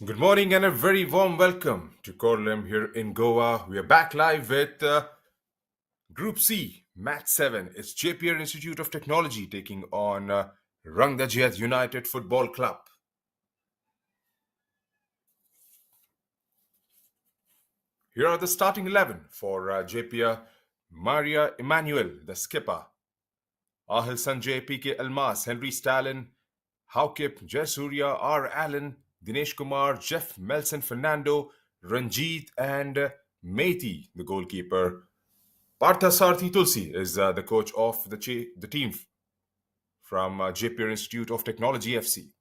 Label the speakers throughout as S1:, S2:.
S1: Good morning and a very warm welcome to Korlem here in Goa. We are back live with Group C, Match 7. It's Jeppiar Institute of Technology taking on Rangdajied United Football Club. Here are the starting 11 for Jeppiar. Maria Emmanuel, the skipper. Ahil Sanjay, PK Almas, Henry Stalin, Haukip, Jasurya, R. Allen, Dinesh Kumar, Jeff Melson Fernando, Ranjit, and Methi, the goalkeeper. Parthasarthi Tulsi is the coach of the team from Jeppiar Institute of Technology FC.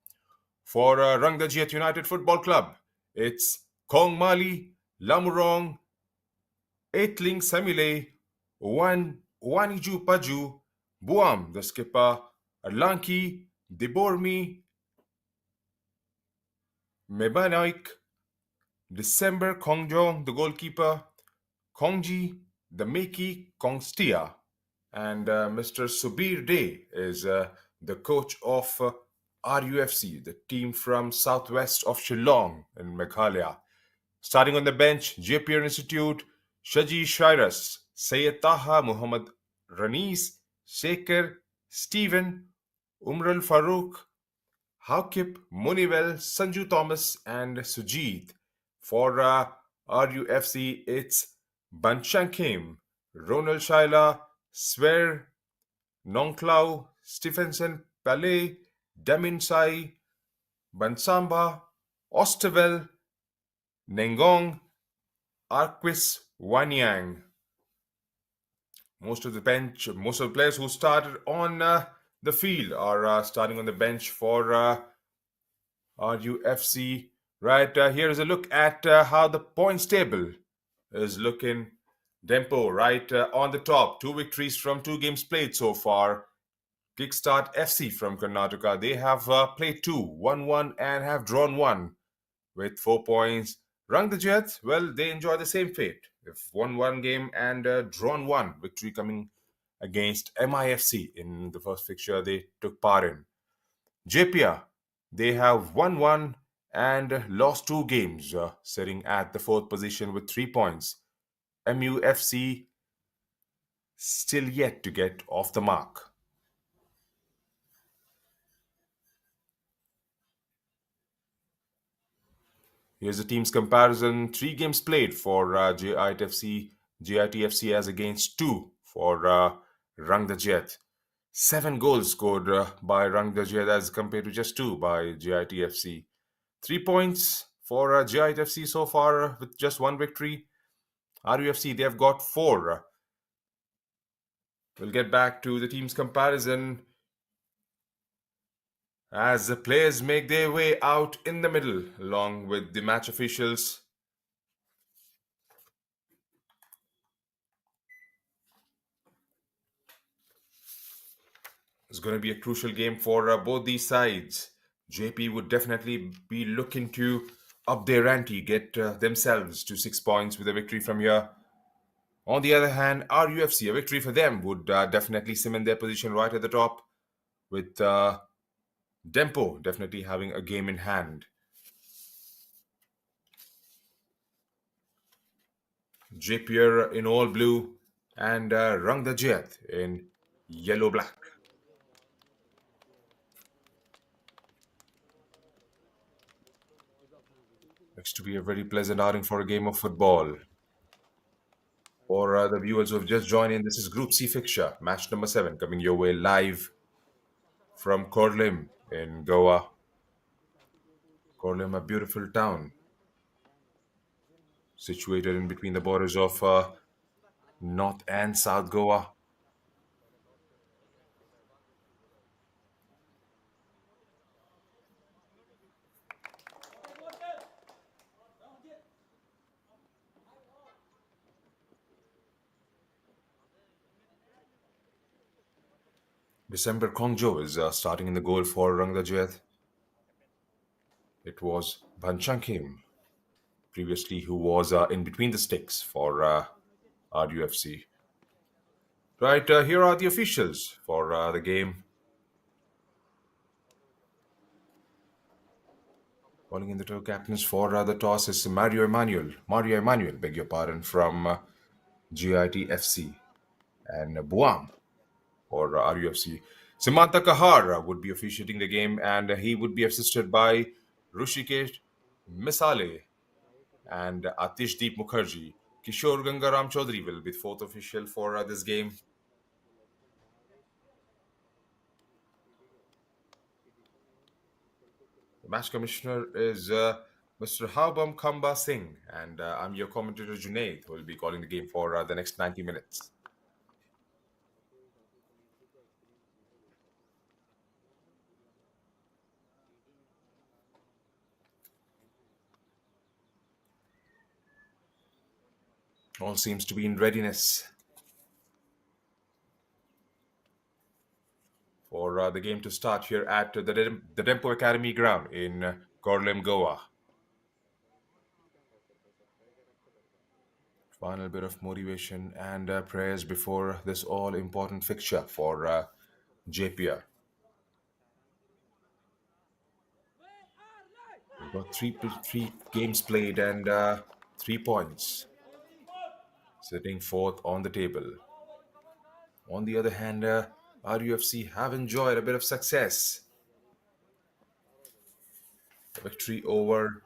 S1: For Rangdajied United Football Club, it's Kong Mali, Lamurong, Aitling Samile, Waniju Paju, Buam, the skipper, Arlanki, Debormi, Mebanaik, December Kongjong, the goalkeeper, Kongji, the Meki Kongstia, and Mr. Subir Day is the coach of RUFC, the team from southwest of Shillong in Meghalaya. Starting on the bench, Jeppiar Institute, Shaji Shairas, Sayyid Taha Muhammad Ranis, Shekhar, Stephen, Umral Farooq, Haukip, Munivel, Sanju Thomas, and Sujit. For RUFC, it's Banchankim, Ronald Shaila, Sver, Nongklau, Stephenson, Palais, Damin Sai, Bansamba, Osterwell, Nengong, Arquis, Wanyang. Most of the players who started on the field are starting on the bench for RUFC. Right, here's a look at how the points table is looking. Dempo, right on the top. 2 victories from 2 games played so far. Kickstart FC from Karnataka. They have played 2, won 1, and have drawn 1 with 4 points. Rangdajied, well, they enjoy the same fate. They've won 1 game and drawn 1. Victory coming against MIFC in the first fixture they took part in. Jeppiar, they have won 1 and lost 2 games, sitting at the 4th position with 3 points. MUFC still yet to get off the mark. Here's the team's comparison. 3 games played for JITFC as against 2 for Rangdajied. 7 goals scored by Rangdajied as compared to just 2 by JITFC. 3 points for JITFC so far with just 1 victory. RUFC, they have got 4. We'll get back to the team's comparison as the players make their way out in the middle along with the match officials. It's going to be a crucial game for both these sides. JP would definitely be looking to up their ante, get themselves to 6 points with a victory from here. On the other hand, RUFC, a victory for them would definitely cement their position right at the top, with Dempo definitely having a game in hand. Jeppiar in all blue and Rangdajied in yellow-black. Looks to be a very pleasant outing for a game of football. For the viewers who have just joined in, this is Group C fixture, match number 7, coming your way live from Korlim in Goa. Korlim, a beautiful town situated in between the borders of North and South Goa. December Kongjo is starting in the goal for Rangdajied. It was Banchangkim previously who was in between the sticks for RUFC. Right, here are the officials for the game. Calling in the two captains for the toss is Mario Emanuel. Mario Emanuel, beg your pardon, from GITFC. And Buam or RUFC. Samantha Kahar would be officiating the game, and he would be assisted by Rushikesh Misale and Atishdeep Mukherjee. Kishore Gangaram Chaudhary will be the fourth official for this game. The match commissioner is Mr. Haubam Kamba Singh, and I'm your commentator Junaid, who will be calling the game for the next 90 minutes. All seems to be in readiness for the game to start here at the Dempo Academy ground in Korlem, Goa. Final bit of motivation and prayers before this all important fixture for Jeppiar. We've got three games played and 3 points, sitting fourth on the table. On the other hand, RUFC have enjoyed a bit of success. The victory over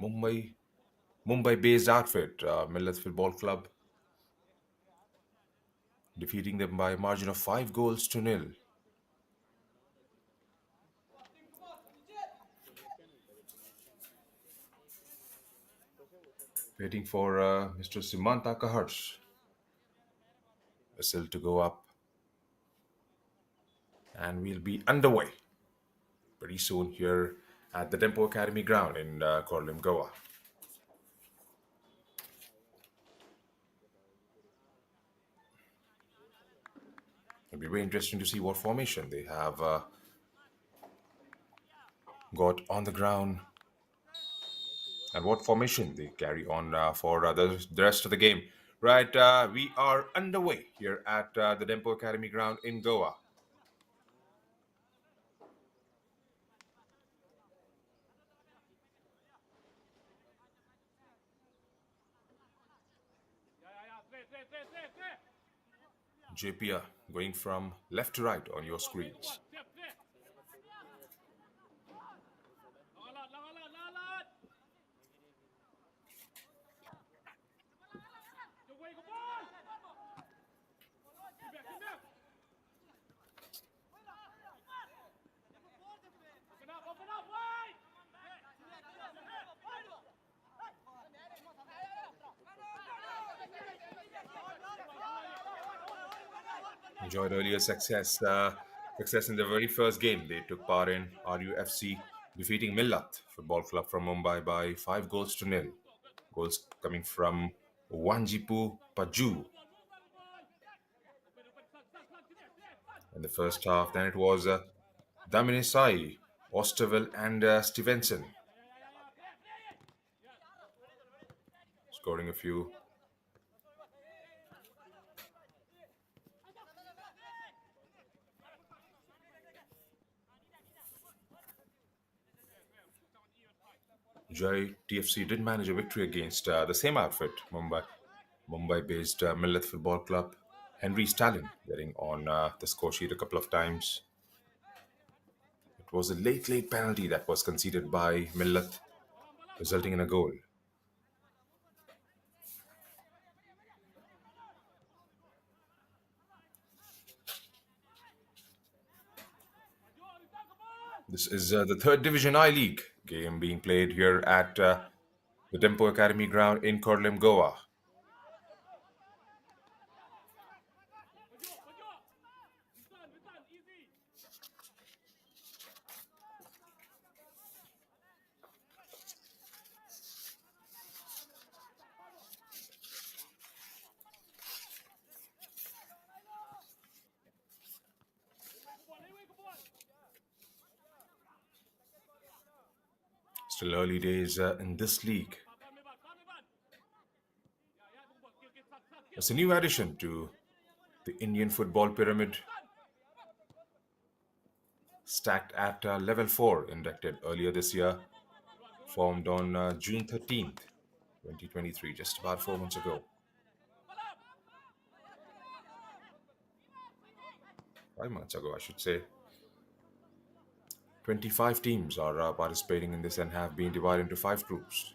S1: Mumbai Mumbai-based outfit, Millet Football Club, defeating them by a margin of 5 goals to nil. Waiting for Mr. Simanta Kaharsh, whistle to go up, and we'll be underway pretty soon here at the Tempo Academy ground in Korlim, Goa. It'll be very interesting to see what formation they have got on the ground and what formation they carry on for the rest of the game. Right, we are underway here at the Dempo Academy ground in Goa. Jeppiar going from left to right on your screens. Enjoyed earlier success in the very first game they took part in, RUFC defeating Millat Football Club from Mumbai by 5 goals to nil. Goals coming from Wanjipu Paju in the first half. Then it was Daminisai, Osterwell, and Stevenson scoring a few. Jai TFC did manage a victory against the same outfit, Mumbai-based Millet Football Club. Henry Stalin getting on the score sheet a couple of times. It was a late penalty that was conceded by Millet, resulting in a goal. This is the third Division I League game being played here at the Dempo Academy ground in Korlem, Goa. Still early days in this league. It's a new addition to the Indian football pyramid. stacked at level 4, inducted earlier this year, formed on June 13th, 2023, just about 4 months ago. 5 months ago, I should say. 25 teams are participating in this and have been divided into 5 groups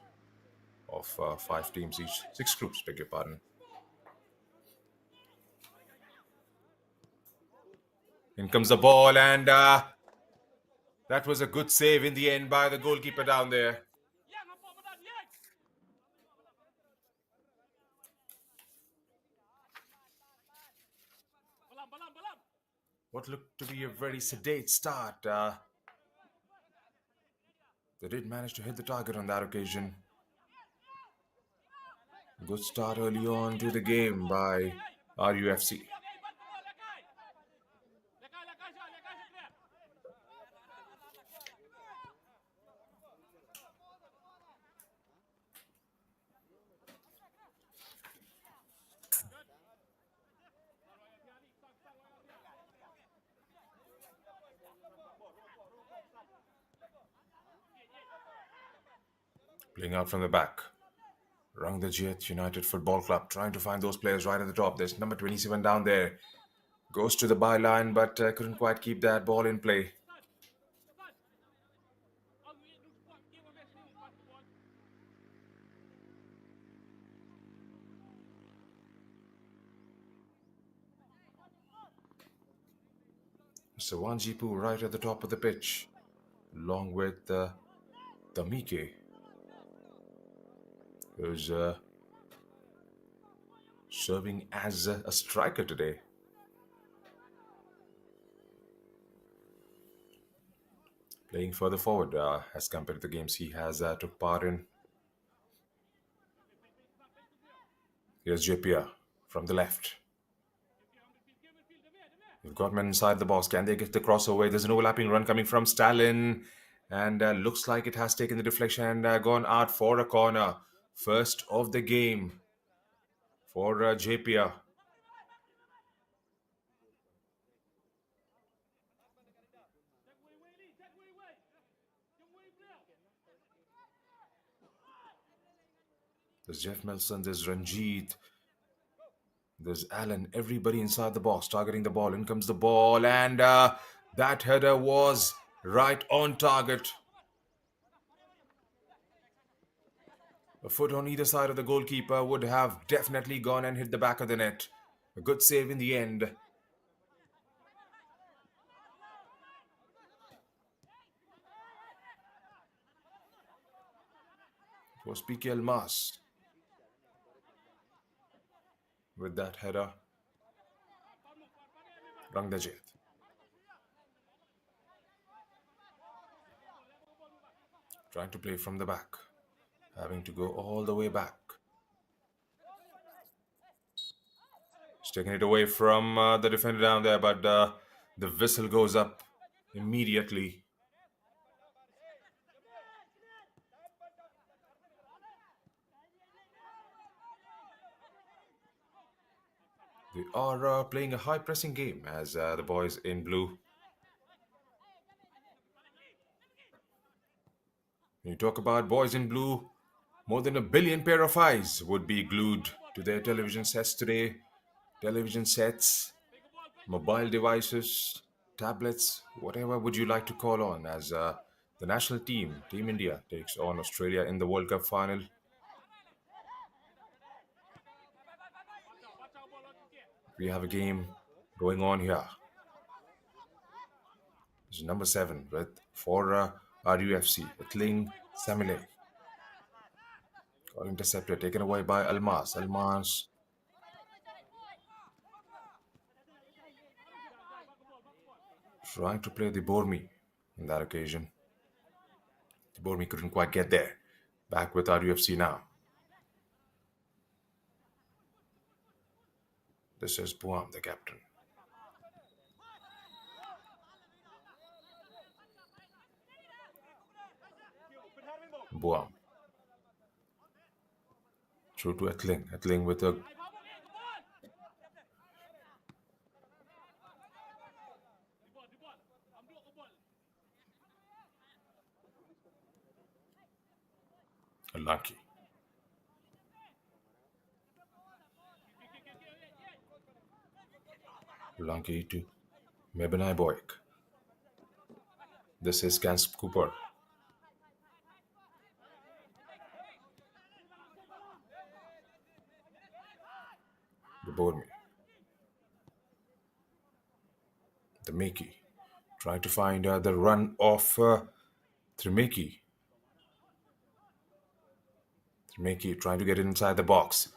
S1: of 5 teams each. 6 groups, beg your pardon. In comes the ball, and that was a good save in the end by the goalkeeper down there. What looked to be a very sedate start. They did manage to hit the target on that occasion. Good start early on to the game by RUFC. Playing out from the back. Rangdajied United Football Club trying to find those players right at the top. There's number 27 down there. Goes to the byline, but couldn't quite keep that ball in play. Sawanjipu right at the top of the pitch, along with Tamike, who's serving as a striker today. Playing further forward as compared to the games he has took part in. Here's Jeppiar from the left. You've got men inside the box. Can they get the crossover? There's an overlapping run coming from Stalin. And looks like it has taken the deflection and gone out for a corner. First of the game for Jeppiar. There's Jeff Melson, there's Rangdajied, there's Allen, everybody inside the box targeting the ball. In comes the ball, and that header was right on target. A foot on either side of the goalkeeper would have definitely gone and hit the back of the net. A good save in the end. It was PK Almas with that header. Rangdajied. Trying to play from the back. Having to go all the way back. He's taking it away from the defender down there, but the whistle goes up immediately. They are playing a high-pressing game as the boys in blue. When you talk about boys in blue, more than 1 billion pair of eyes would be glued to their television sets today. Television sets, mobile devices, tablets, whatever would you like to call on as the national team, Team India, takes on Australia in the World Cup final. We have a game going on here. This is number 7 for RUFC, Itling Samile. Got intercepted, taken away by Almas. Almas trying to play the Bormi on that occasion. The Bormi couldn't quite get there. Back with RUFC now. This is Buam, the captain. Buam. Through to Etling. Etling with a Lanki to Mebenai Boyk. This is Gans Cooper. The Bormi. The Miki. Trying to find the run of Trimeki. Trimeki trying to get it inside the box.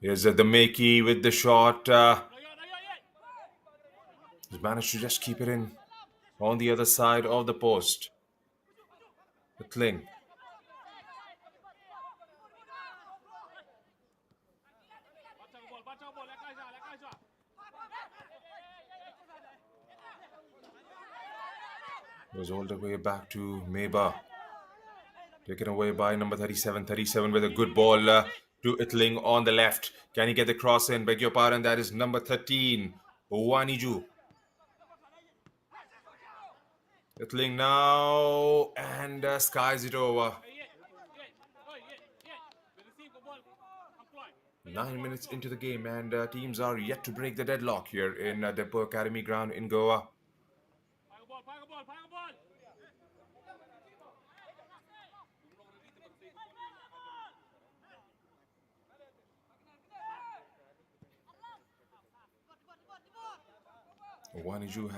S1: Here's the Miki with the shot. He's managed to just keep it in on the other side of the post. The Kling. Goes all the way back to Meba. Taken away by number 37. 37 with a good ball to Itling on the left. Can he get the cross in? Beg your pardon, that is number 13. Waniju. Itling now and skies it over. 9 minutes into the game and teams are yet to break the deadlock here in Depo Academy ground in Goa. Waniju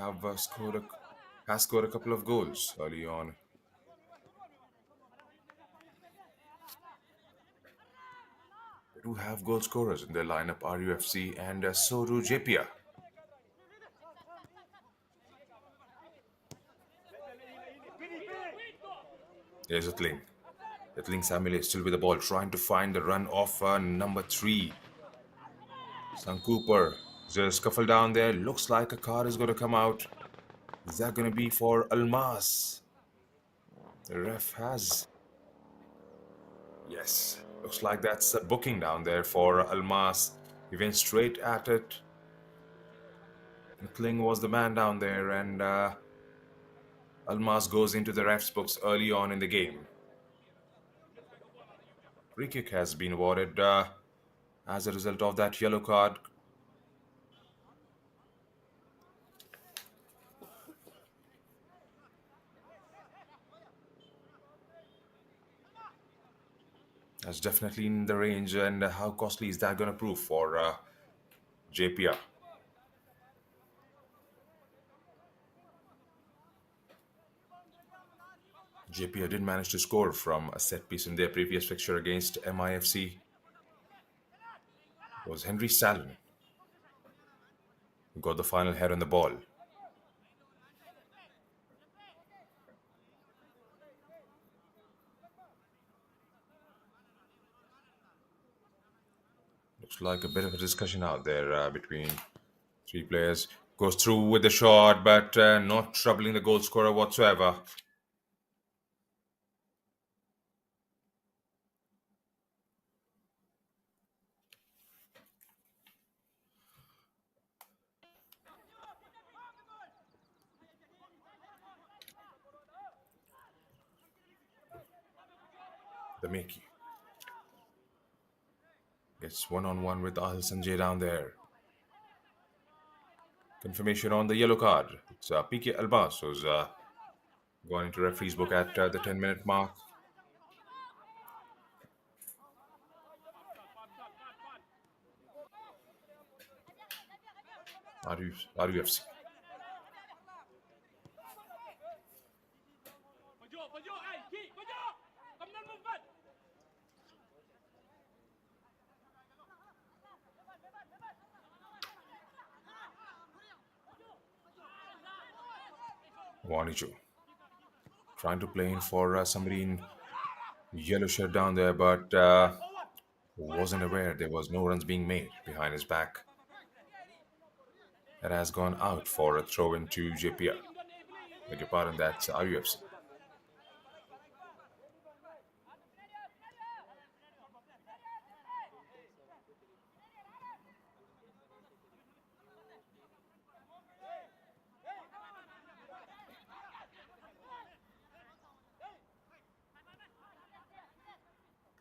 S1: has scored a couple of goals early on. They do have goal scorers in their lineup, RUFC, and so do Jeppiar. There's Itling. Itling Samile still with the ball, trying to find the run of number 3. Sang Cooper. There's a scuffle down there. Looks like a car is going to come out. Is that going to be for Almas? The ref has. Yes. Looks like that's a booking down there for Almas. He went straight at it. Kling was the man down there, and Almas goes into the ref's books early on in the game. Free kick has been awarded as a result of that yellow card. That's definitely in the range, and how costly is that going to prove for Jeppiar? Jeppiar did manage to score from a set piece in their previous fixture against MIFC. It was Henry Stalin who got the final head on the ball. Looks like a bit of a discussion out there between 3 players. Goes through with the shot, but not troubling the goal scorer whatsoever. The Miki gets one-on-one with Ahil Sanjay down there. Confirmation on the yellow card. It's PK Albas who's gone into referee's book at the 10-minute mark. RUFC. Waniju trying to play in for somebody in yellow shirt down there, but wasn't aware there was no runs being made behind his back. That has gone out for a throw into Jeppiar. Beg your pardon, that's RUFC.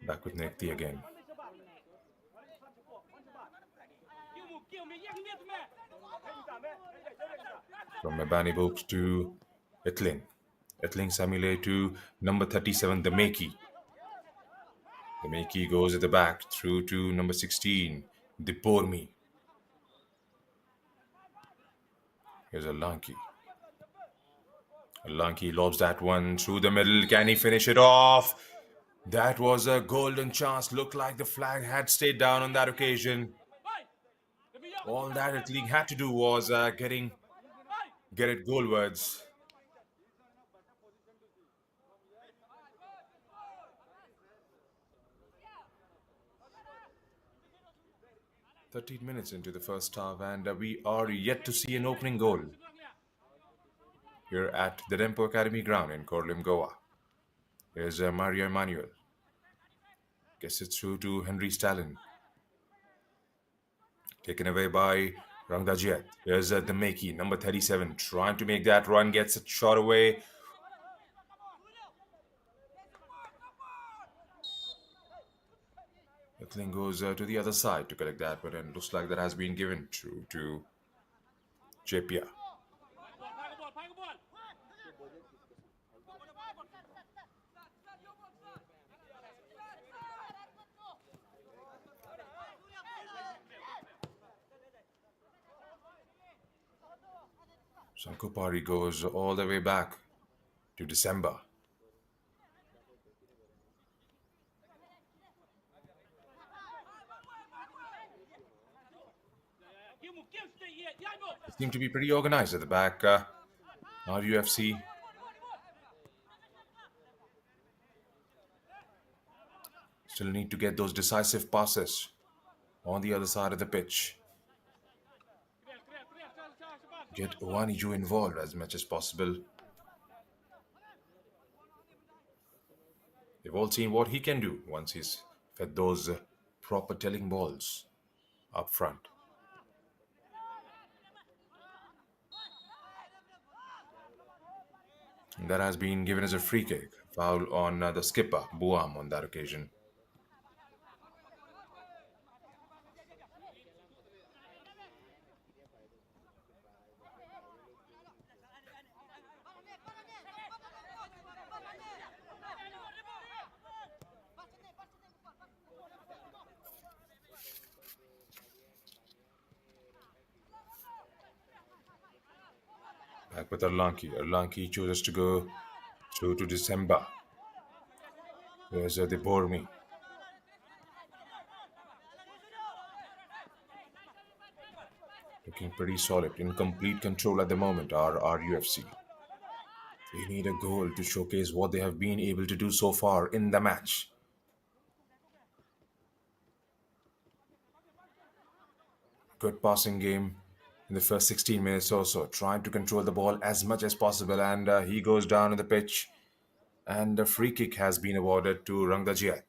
S1: Back with Nekti again. From Mabani Book to Etling. Etling Samile to number 37, the Makey. The Makey goes at the back through to number 16, the Pormi. Here's a Lanky. Lanky lobs that one through the middle. Can he finish it off? That was a golden chance. Looked like the flag had stayed down on that occasion. All that Etling had to do was get it goalwards. 13 minutes into the first half, and we are yet to see an opening goal here at the Dempo Academy ground in Korlim, Goa. Here's Mario Emmanuel. Gets it through to Henry Stalin. Taken away by Rangdajied. Here's the Makey, number 37, trying to make that run, gets it shot away. Etling goes to the other side to collect that, but then looks like that has been given to Jeppiar. Sankupari goes all the way back to December. Seem to be pretty organized at the back. RUFC. Still need to get those decisive passes on the other side of the pitch. Get Owaniju involved as much as possible. They've all seen what he can do once he's fed those proper telling balls up front. And that has been given as a free kick. Foul on the skipper, Buam, on that occasion. Back with Erlanki. Erlanki chooses to go through to December. There's the Bormi. Looking pretty solid. In complete control at the moment are RUFC. They need a goal to showcase what they have been able to do so far in the match. Good passing game in the first 16 minutes or so, trying to control the ball as much as possible, and he goes down on the pitch, and a free kick has been awarded to Rangdajied.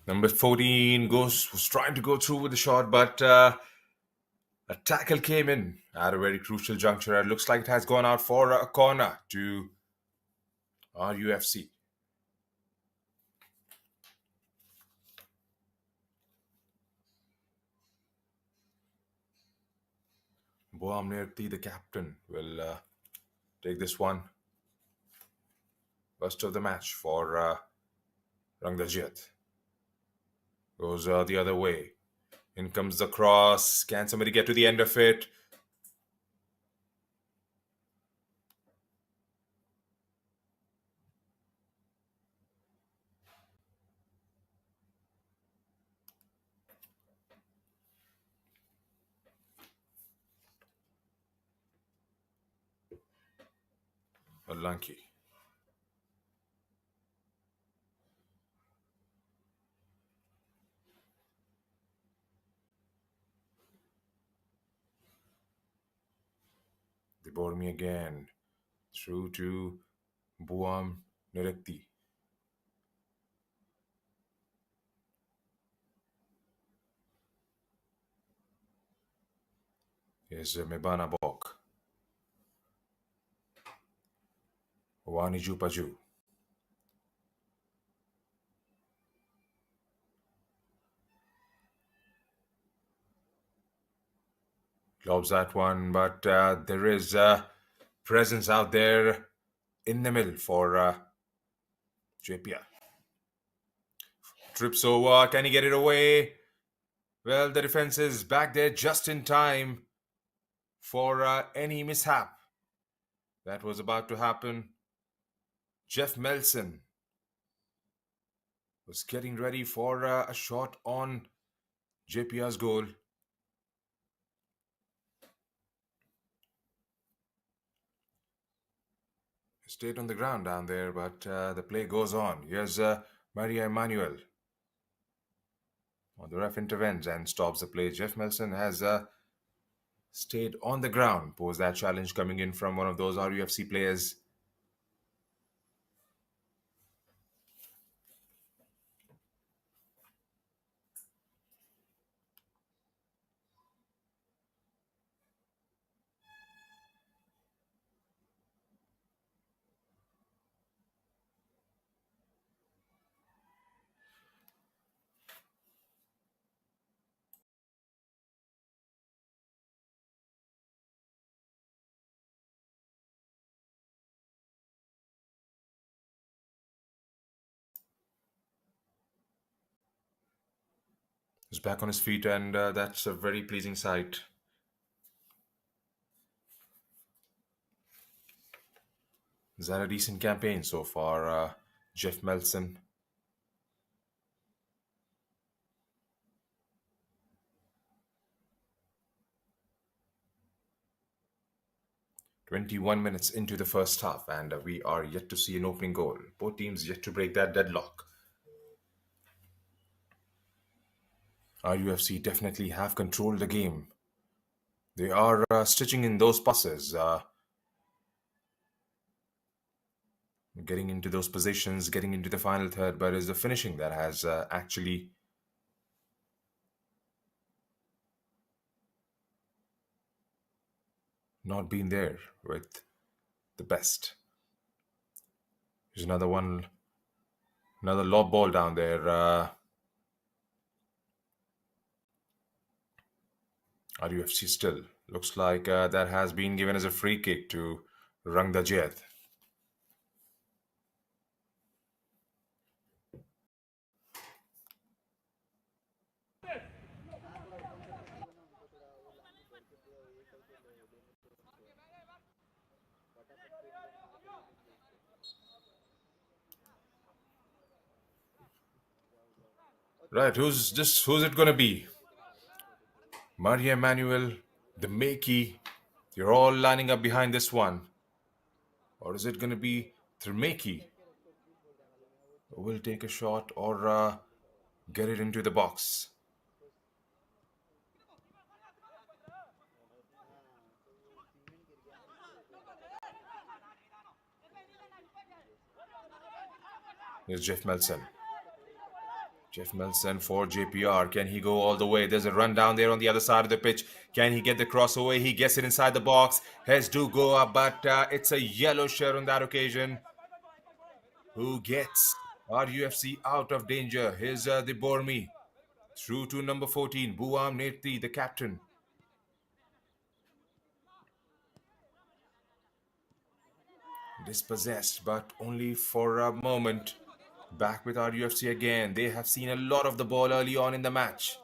S1: Number 14 was trying to go through with the shot, but a tackle came in at a very crucial juncture. It looks like it has gone out for a corner to RUFC. Boam Nirti, the captain, will take this one. First of the match for Rangdajied. Goes the other way. In comes the cross. Can somebody get to the end of it? Unlucky. They bore me again. Through to Buam Nirekti. Here's Mebana Bok. Waniju Paju. Lobs that one, but there is presence out there in the middle for Jeppiar. Trips over. Can he get it away? Well, the defense is back there just in time for any mishap that was about to happen. Jeff Melson was getting ready for a shot on Jeppiar's goal. Stayed on the ground down there, but the play goes on. Here's Maria Emmanuel. The ref intervenes and stops the play. Jeff Melson has stayed on the ground. Posed that challenge coming in from one of those RUFC players. He's back on his feet, and that's a very pleasing sight. Is that a decent campaign so far, Jeff Melson? "21 minutes into the first half, and we are yet to see an opening goal. Both teams yet to break that deadlock. RUFC definitely have controlled the game. They are stitching in those passes, getting into those positions, getting into the final third, but it's the finishing that has actually not been there with the best. There's another one, another lob ball down there. RUFC still looks like that has been given as a free kick to Rangdajied. Right, who's it gonna be? Maria Emmanuel, the Makey, you're all lining up behind this one. Or is it gonna be Thermakey who will take a shot or get it into the box? Here's Jeff Melson. Jeff Melson for Jeppiar. Can he go all the way? There's a run down there on the other side of the pitch. Can he get the cross away? He gets it inside the box. Heads do go up, but it's a yellow shirt on that occasion. Who gets RUFC out of danger? Here's the Bormi. Through to number 14, Buam Neti, the captain. Dispossessed, but only for a moment. Back with our UFC again. They have seen a lot of the ball early on in the match.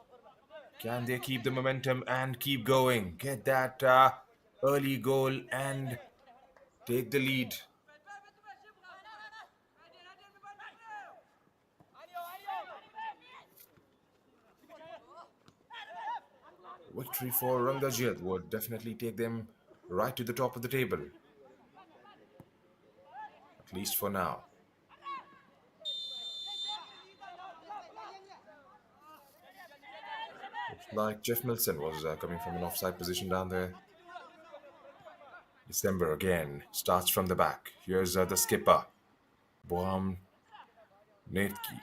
S1: Can they keep the momentum and keep going? Get that early goal and take the lead. Victory for Rangdajied would definitely take them right to the top of the table, at least for now. Looks like Jeff Milson was coming from an offside position down there. December again starts from the back. Here's the skipper, Boam Netki.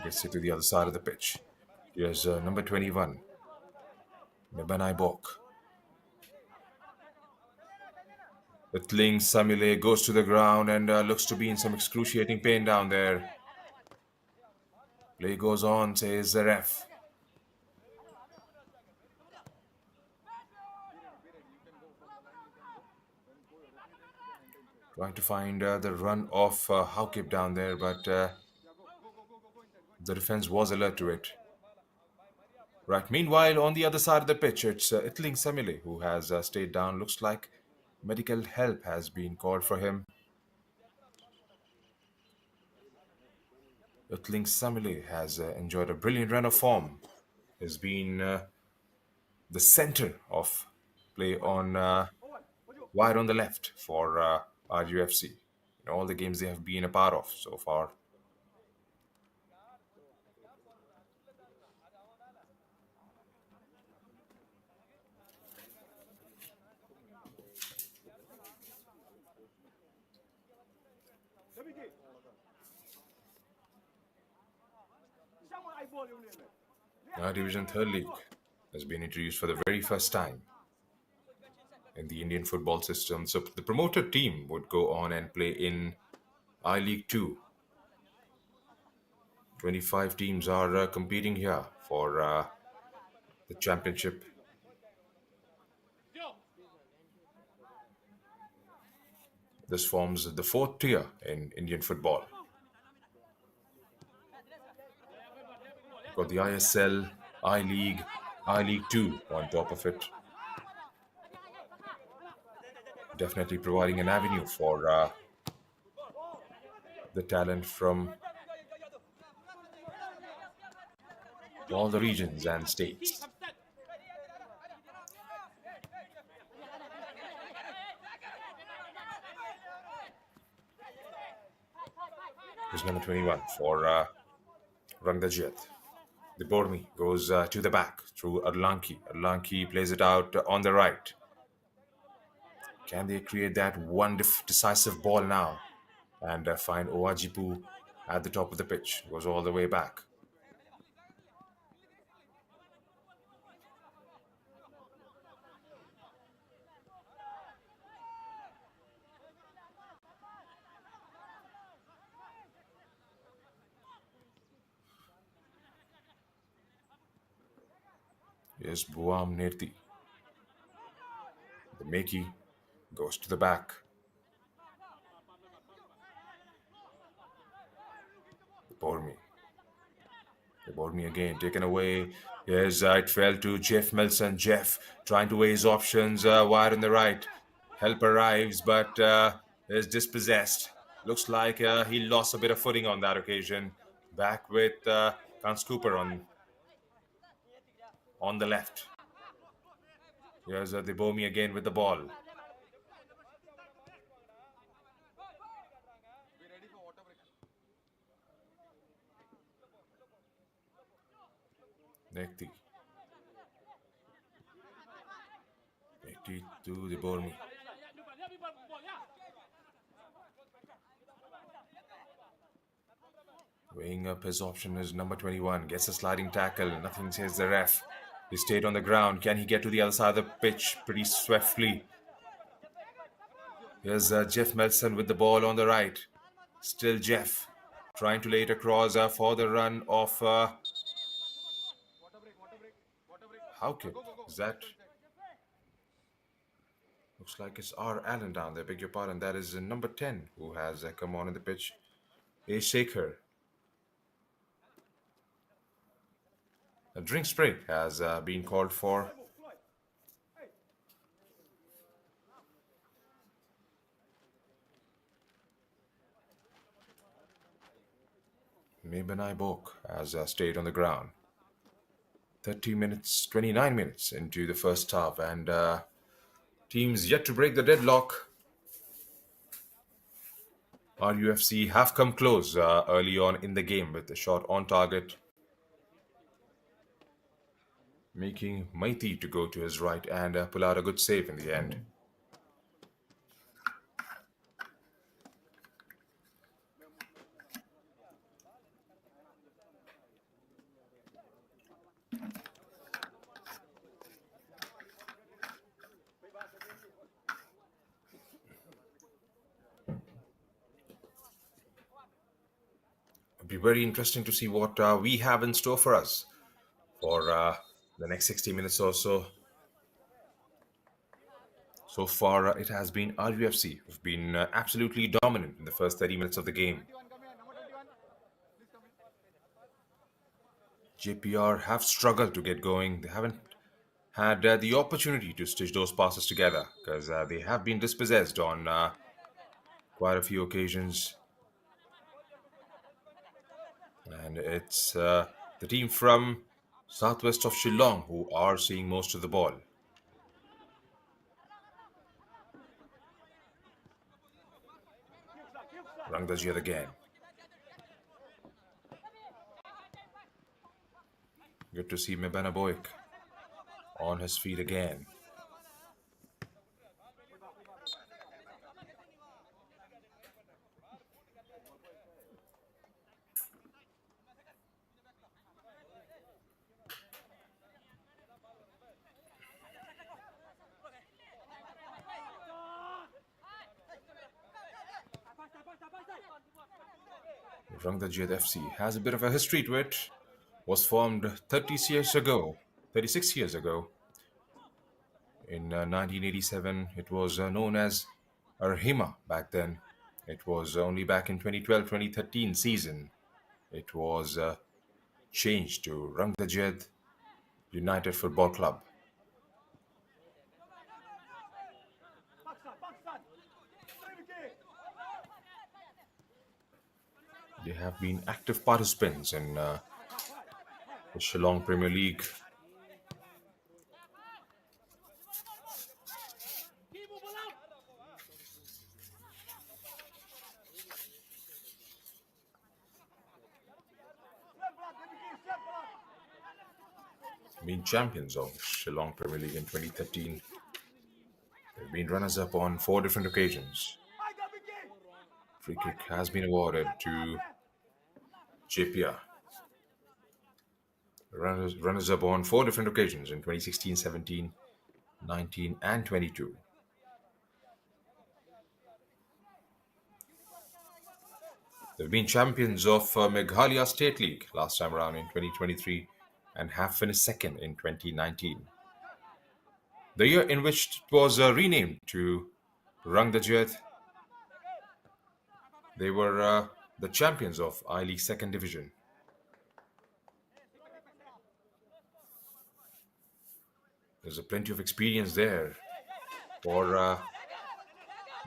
S1: Gets it to the other side of the pitch. Here's number 21, Nebanai Bok. The Tling Samile goes to the ground and looks to be in some excruciating pain down there. Play goes on, says the ref. Trying to find the run of Haukip down there, but the defense was alert to it. Right. Meanwhile, on the other side of the pitch, it's Itling Samile who has stayed down. Looks like medical help has been called for him. Itling Samile has enjoyed a brilliant run of form. Has been the center of play on wide on the left for our UFC in all the games they have been a part of so far. Our Division 3rd League has been introduced for the very first time in the Indian football system. So the promoted team would go on and play in I League 2. 25 teams are competing here for the championship. This forms the fourth tier in Indian football. Got the ISL, I League 2 on top of it. Definitely providing an avenue for the talent from all the regions and states. Here's number 21 for Rangdajied. The Bormi goes to the back through Arlanki. Arlanki plays it out on the right. Can they create that one decisive ball now and find Owajipu at the top of the pitch? Goes all the way back. Here's Buam Nerti. The Meki goes to the back. The Bormi again taken away. Yes, it fell to Jeff Milson. Jeff trying to weigh his options wide on the right. Help arrives, but is dispossessed. Looks like he lost a bit of footing on that occasion. Back with Kans Cooper on the left. Here's the Bomi again with the ball. Nekti to the Bormi. Weighing up his option is number 21. Gets a sliding tackle. Nothing says the ref. He stayed on the ground. Can he get to the other side of the pitch pretty swiftly? Here's Jeff Melson with the ball on the right. Still Jeff trying to lay it across for the run of how kick is that? Looks like it's R. Allen down there. Beg your pardon. That is number 10 who has come on in the pitch. A Shaker. A drink spray has been called for. Mebenai Bok has stayed on the ground. 30 minutes, 29 minutes into the first half, and teams yet to break the deadlock. RUFC have come close early on in the game with a shot on target, making Maiti to go to his right and pull out a good save in the end. It'll be very interesting to see what we have in store for us for the next 60 minutes or so. So far, it has been RUFC who've been absolutely dominant in the first 30 minutes of the game. Jeppiar have struggled to get going. They haven't had the opportunity to stitch those passes together because they have been dispossessed on quite a few occasions. And it's the team from southwest of Shillong who are seeing most of the ball. Rangdajied again. Good to see Mebana Boik on his feet again. Rangdajied FC has a bit of a history to it. Was formed 30 years ago, 36 years ago. In 1987, it was known as Arhima back then. It was only back in 2012-2013 season. It was changed to Rangdajied United Football Club. They have been active participants in the Shillong Premier League. Been champions of Shillong Premier League in 2013. They've been runners-up on 4 different occasions. Free kick has been awarded to Jeppiar. Runners-up on 4 different occasions in 2016, 17, 19 and 22. They've been champions of Meghalaya State League last time around in 2023 and have finished second in 2019. The year in which it was renamed to Rangdajied, they were the champions of I-League Second Division. There's a plenty of experience there for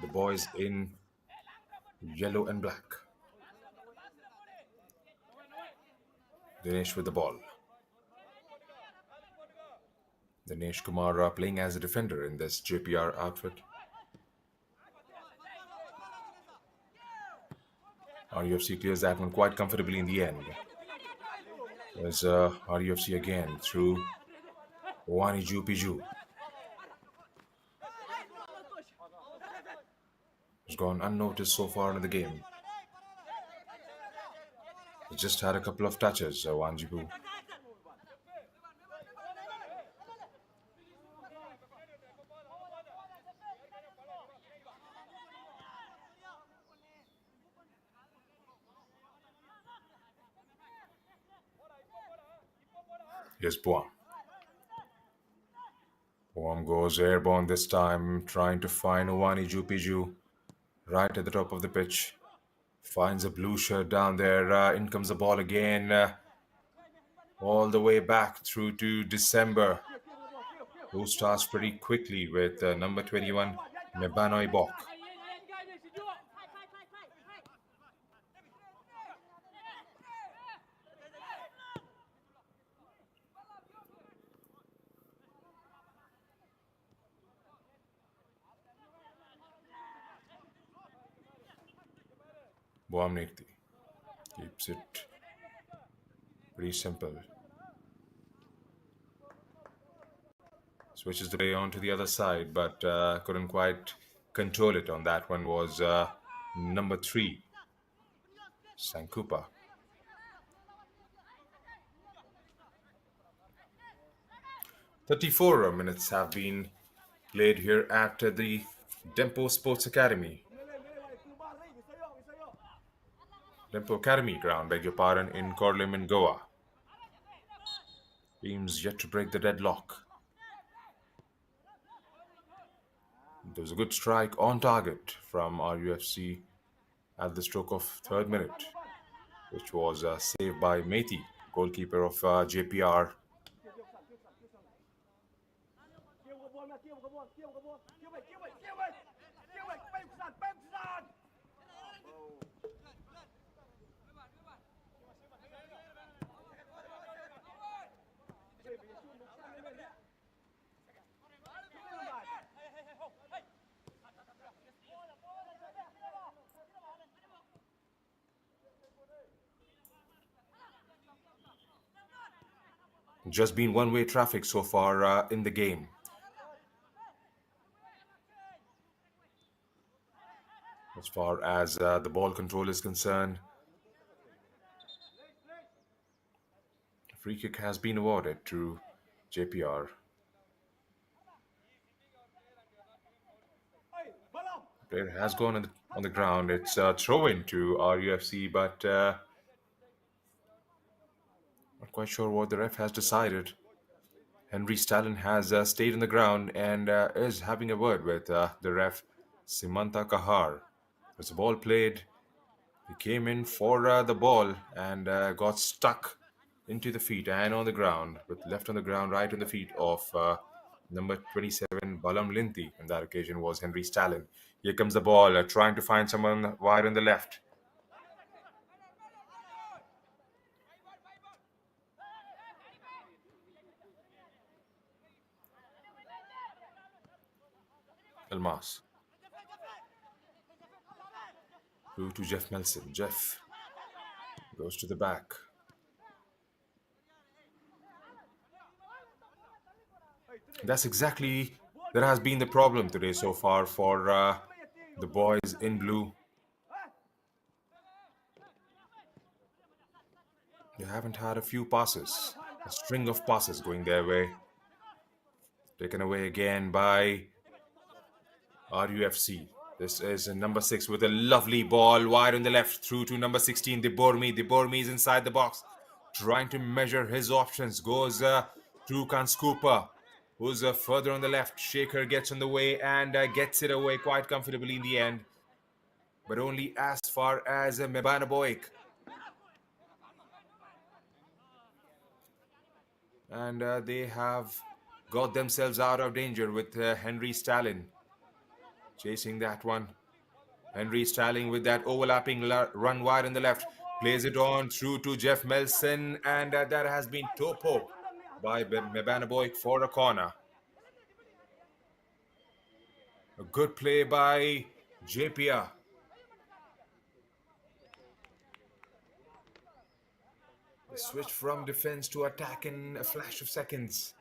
S1: the boys in yellow and black. Dinesh with the ball. Dinesh Kumar playing as a defender in this JPR outfit. RUFC clears that one quite comfortably in the end. There's RUFC again through Wani Piju. Has gone unnoticed so far in the game. He's just had a couple of touches, Wanjibu. Here's Buam. Buam goes airborne this time, trying to find Owani Jupiju right at the top of the pitch. Finds a blue shirt down there. In comes the ball again. All the way back through to December, who starts pretty quickly with number 21, Mebanoi Bok. Boamniti keeps it pretty simple. Switches the play on to the other side, but couldn't quite control it on that one was number 3, Sankupa. "34 minutes have been played here at the Dempo Sports Academy. Dempo Academy ground, beg your pardon, in Korlim in Goa. Teams yet to break the deadlock. There was a good strike on target from RUFC at the stroke of 3rd minute, which was saved by Methi, goalkeeper of Jeppiar. Just been one-way traffic so far in the game. As far as the ball control is concerned, a free kick has been awarded to JPR. Player has gone on the ground. It's a throw-in to RUFC, but not quite sure what the ref has decided. Henry Stalin has stayed on the ground and is having a word with the ref, Simanta Kahar. There's a ball played. He came in for the ball and got stuck into the feet and on the ground, with left on the ground, right on the feet of number 27, Balam Linti. On that occasion was Henry Stalin. Here comes the ball, trying to find someone wide on the left. Elmas. Through to Jeff Melson. Jeff goes to the back. That's exactly that has been the problem today so far for the boys in blue. They haven't had a few passes, a string of passes going their way. Taken away again by RUFC. This is number 6 with a lovely ball wide on the left through to number 16, Dibormi. Dibormi is inside the box, trying to measure his options. Goes to Kanskupa, who's further on the left. Shaker gets on the way and gets it away quite comfortably in the end, but only as far as Mebana Boik. And they have got themselves out of danger with Henry Stalin chasing that one. Henry Stalin with that overlapping run wide on the left. Plays it on through to Jeff Melson, and that has been topo by Mebana Boik for a corner. A good play by Jeppiar. The switch from defense to attack in a flash of seconds.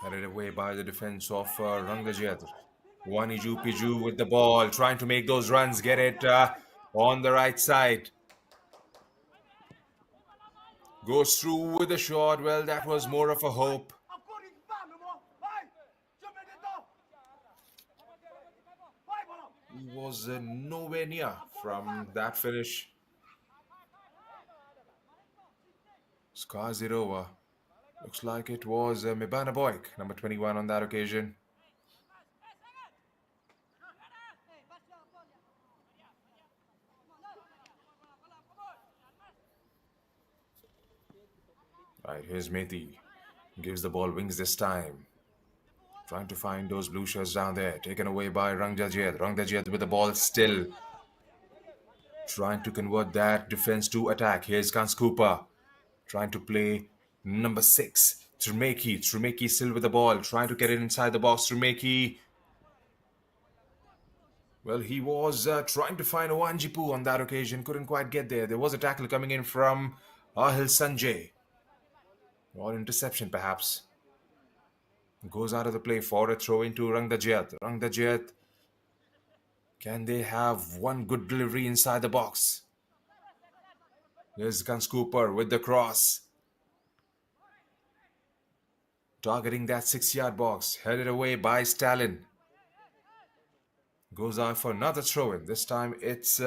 S1: Headed away by the defense of Rangdajied. Waniju Piju with the ball, trying to make those runs, get it on the right side. Goes through with a shot. Well, that was more of a hope. He was nowhere near from that finish. Scars it over. Looks like it was Mibana Boyk, number 21 on that occasion. Right, here's Methi. Gives the ball wings this time. Trying to find those blue shirts down there. Taken away by Rangdajied. Rangdajied with the ball still. Trying to convert that defense to attack. Here's Kans Cooper. Trying to play number 6. Trumeki. Trumeki still with the ball. Trying to get it inside the box. Trumeki. Well, he was trying to find Owanjipu on that occasion. Couldn't quite get there. There was a tackle coming in from Ahil Sanjay. Or interception, perhaps. Goes out of the play for a throw into Rangdajied. Rangdajied. Can they have one good delivery inside the box? Here's Guns Cooper with the cross. Targeting that 6-yard box. Headed away by Stalin. Goes out for another throw in. This time it's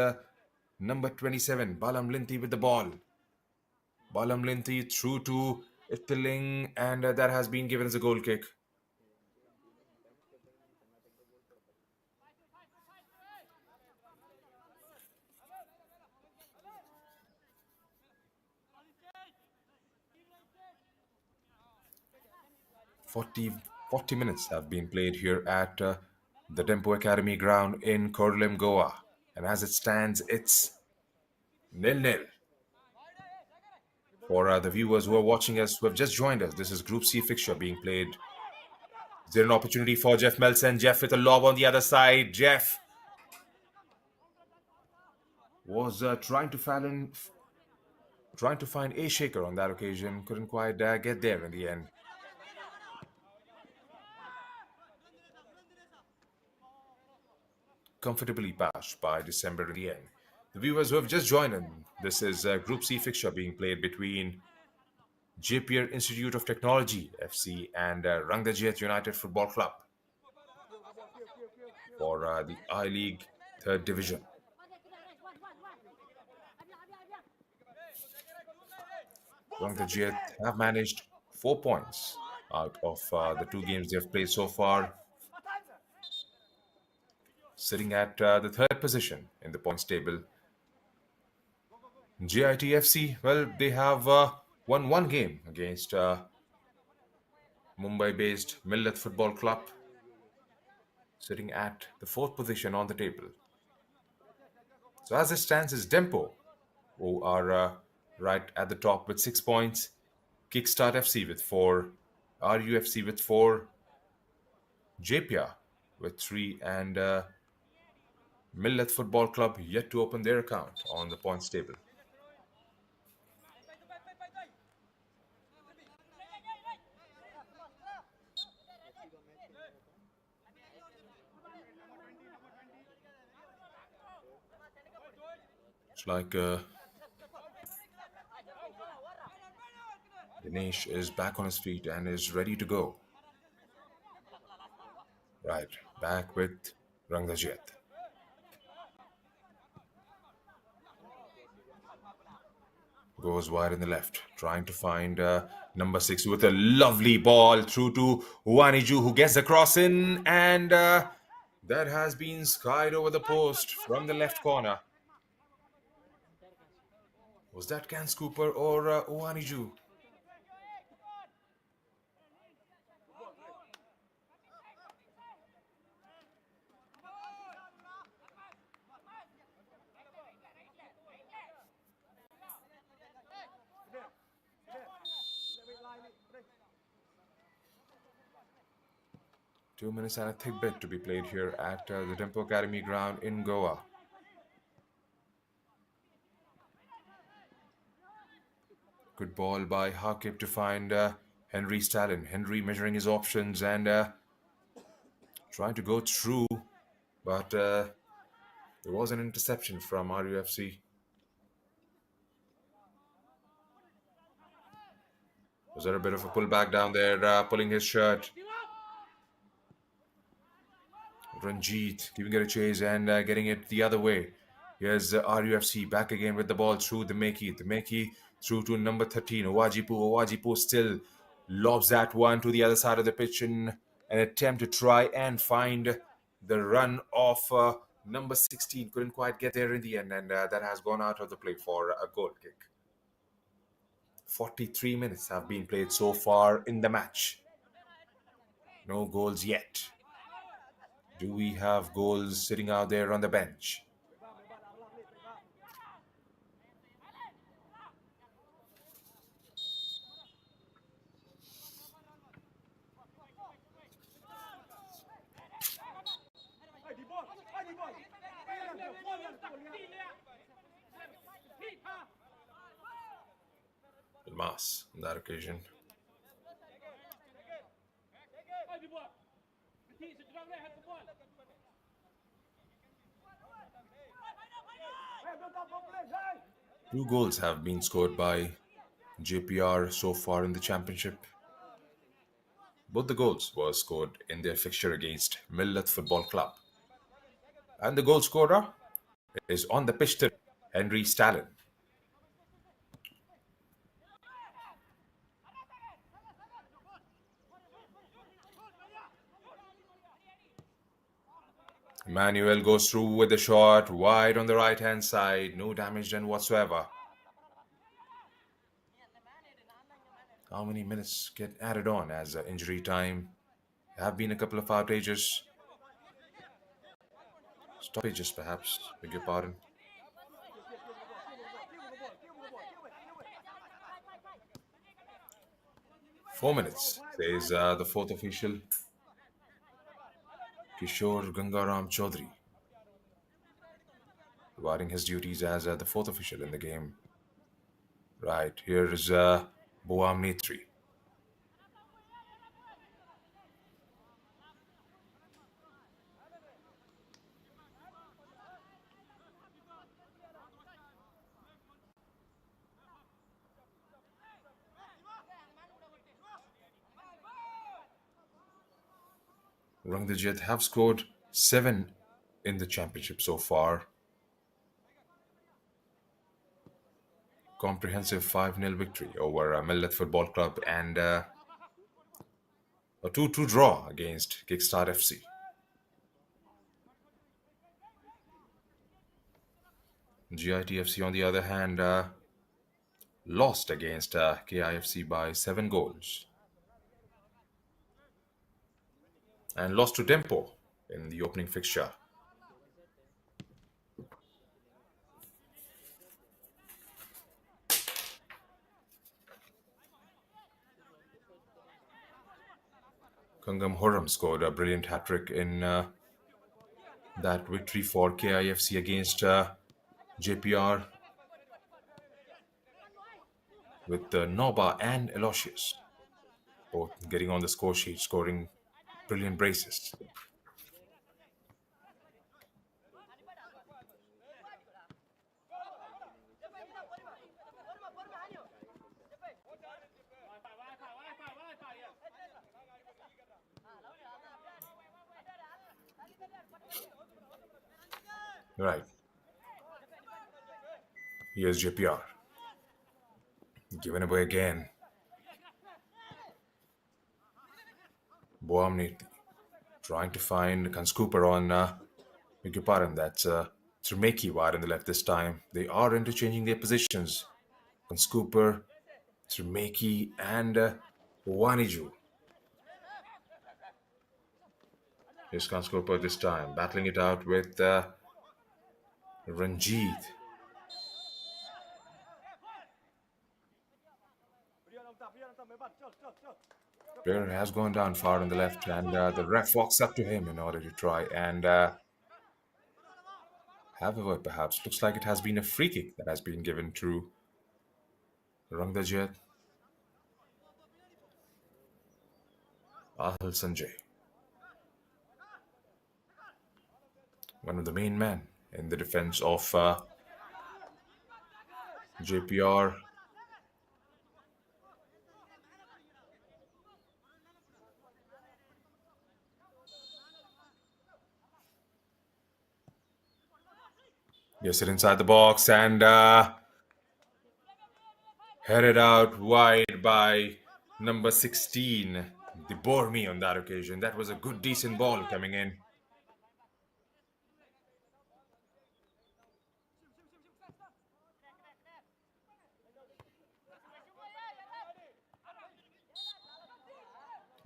S1: number 27, Balam Linti with the ball. Balam Linti through to Ittiling, and that has been given as a goal kick. Forty minutes have been played here at the Dempo Academy ground in Korlem, Goa. And as it stands, it's 0-0. For the viewers who are watching us, who have just joined us, this is Group C fixture being played. Is there an opportunity for Jeff Melson? Jeff with a lob on the other side. Jeff was trying to find a shaker on that occasion. Couldn't quite get there in the end. Comfortably passed by December in the end. The viewers who have just joined in, this is Group C fixture being played between Jeppiar Institute of Technology FC and Rangdajied United Football Club for the I-League 3rd Division. Rangdajied have managed 4 points out of the 2 games they have played so far, sitting at the 3rd position in the points table. JITFC, well, they have won 1 game against Mumbai-based Millet Football Club, sitting at the 4th position on the table. So as it stands, is Dempo, who are right at the top with 6 points, Kickstart FC with 4, RUFC with 4, Jeppiar with 3, and Millet Football Club yet to open their account on the points table. It's like Dinesh is back on his feet and is ready to go. Right, back with Rangdajied. Goes wide in the left, trying to find number 6 with a lovely ball through to Waniju, who gets the cross in, and that has been skied over the post from the left corner. Was that Kans Cooper or Waniju? 2 minutes and a thick bit to be played here at the Dempo Academy ground in Goa. Good ball by Hakib to find Henry Stalin. Henry measuring his options and trying to go through, but there was an interception from RUFC. Was there a bit of a pullback down there, pulling his shirt? Ranjit giving it a chase and getting it the other way. Here's RUFC back again with the ball through the Meki. The Meki through to number 13, Owajipu. Owajipu still lobs that one to the other side of the pitch in an attempt to try and find the run of number 16. Couldn't quite get there in the end, and that has gone out of the play for a goal kick. 43 minutes have been played so far in the match. No goals yet. Do we have goals sitting out there on the bench? Mass on that occasion. Two goals have been scored by Jeppiar so far in the championship. Both the goals were scored in their fixture against Millet Football Club. And the goal scorer is on the pitch today, Henry Stalin. Emmanuel goes through with the shot, wide on the right-hand side. No damage done whatsoever. How many minutes get added on as injury time? There have been a couple of outages. Stoppages, perhaps. Beg your pardon. "4 minutes," says the fourth official, Kishore Gangaram Chaudhary, dividing his duties as the fourth official in the game. Right, here is Boam Netri. Rangdajied have scored 7 in the championship so far. Comprehensive 5-0 victory over Millet Football Club and a 2-2 draw against Kickstart FC. GITFC, on the other hand, lost against KIFC by 7 goals and lost to Dempo in the opening fixture. Kangam Horam scored a brilliant hat-trick in that victory for KIFC against JPR with Noba and Elotius both getting on the score sheet, scoring brilliant braces. Right. Here's Jeppiar. Given away again. Boam Neti trying to find Kanskooper on Miguparan. That's Trumeki wide on the left this time. They are interchanging their positions. Kanskooper, Trumeki, and Waniju. Here's Kanskooper this time, battling it out with Rangdajied. Player has gone down far on the left, and the ref walks up to him in order to try and have a word, perhaps. Looks like it has been a free kick that has been given to Rangdajied. Ahil Sanjay, one of the main men in the defense of JPR. Gets it inside the box and headed out wide by number 16. They bore me on that occasion. That was a good, decent ball coming in.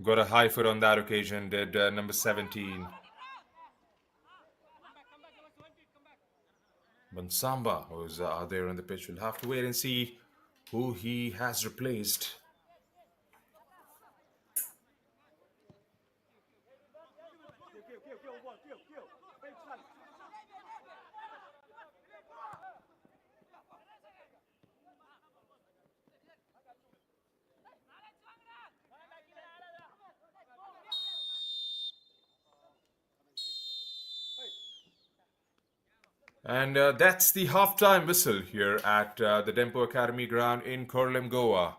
S1: Got a high foot on that occasion, did number 17. Bansamba, who's out there on the pitch, will have to wait and see who he has replaced. And that's the halftime whistle here at the Dempo Academy ground in Korlem, Goa.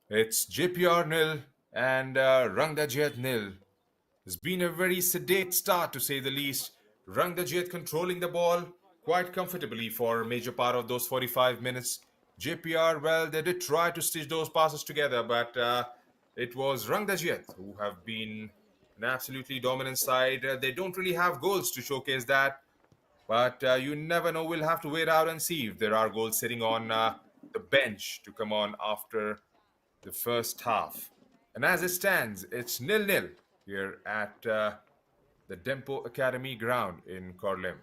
S1: It's Jeppiar nil and Rangdajied nil. It's been a very sedate start, to say the least. Rangdajied controlling the ball quite comfortably for a major part of those 45 minutes. JPR, well, they did try to stitch those passes together, but it was Rangdajied who have been an absolutely dominant side. They don't really have goals to showcase that, but you never know. We'll have to wait out and see if there are goals sitting on the bench to come on after the first half. And as it stands, it's 0-0 here at the Dempo Academy ground in Korlem.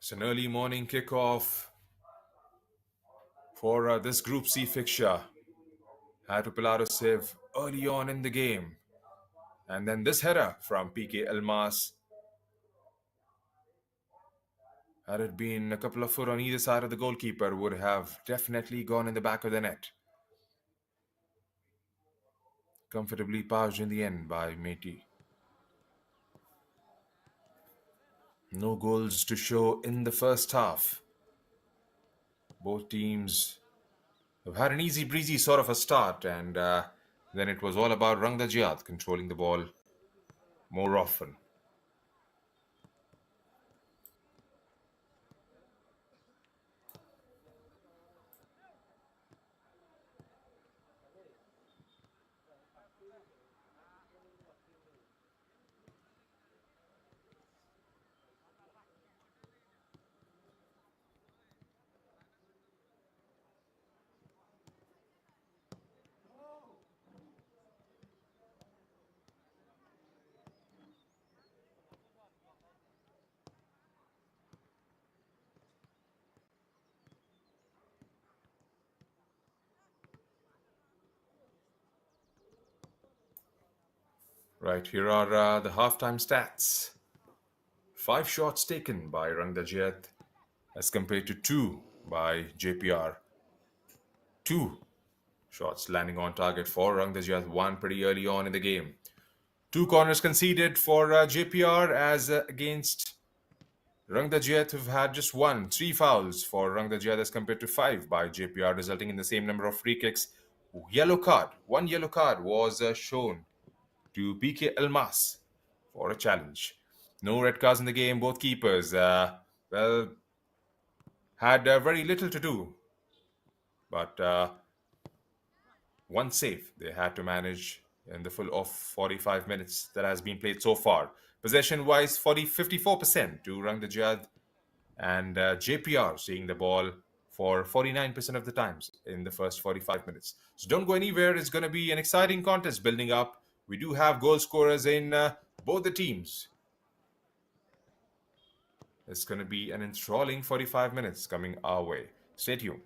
S1: It's an early morning kickoff for this Group C fixture. Had to pull out a save early on in the game. And then this header from PK Elmas. Had it been a couple of foot on either side of the goalkeeper, would have definitely gone in the back of the net. Comfortably passed in the end by Meti. No goals to show in the first half. Both teams have had an easy breezy sort of a start, and then it was all about Rangdajied controlling the ball more often. Right, here are the halftime stats. 5 shots taken by Rangdajied as compared to 2 by JPR. 2 shots landing on target for Rangdajied, one pretty early on in the game. 2 corners conceded for JPR as against Rangdajied, who've had just one. 3 fouls for Rangdajied as compared to 5 by JPR, resulting in the same number of free kicks. Yellow card. One yellow card was shown to PK Elmas for a challenge. No red cards in the game. Both keepers, well, had very little to do. But one save they had to manage in the full of 45 minutes that has been played so far. Possession-wise, 54% to Rangdajied, and JPR seeing the ball for 49% of the times in the first 45 minutes. So don't go anywhere. It's going to be an exciting contest building up. We do have goal scorers in both the teams. It's going to be an enthralling 45 minutes coming our way. Stay tuned.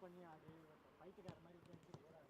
S2: பண்ணி அது பைத்தியக்கார மாதிரி தெரிஞ்சு போறாரு.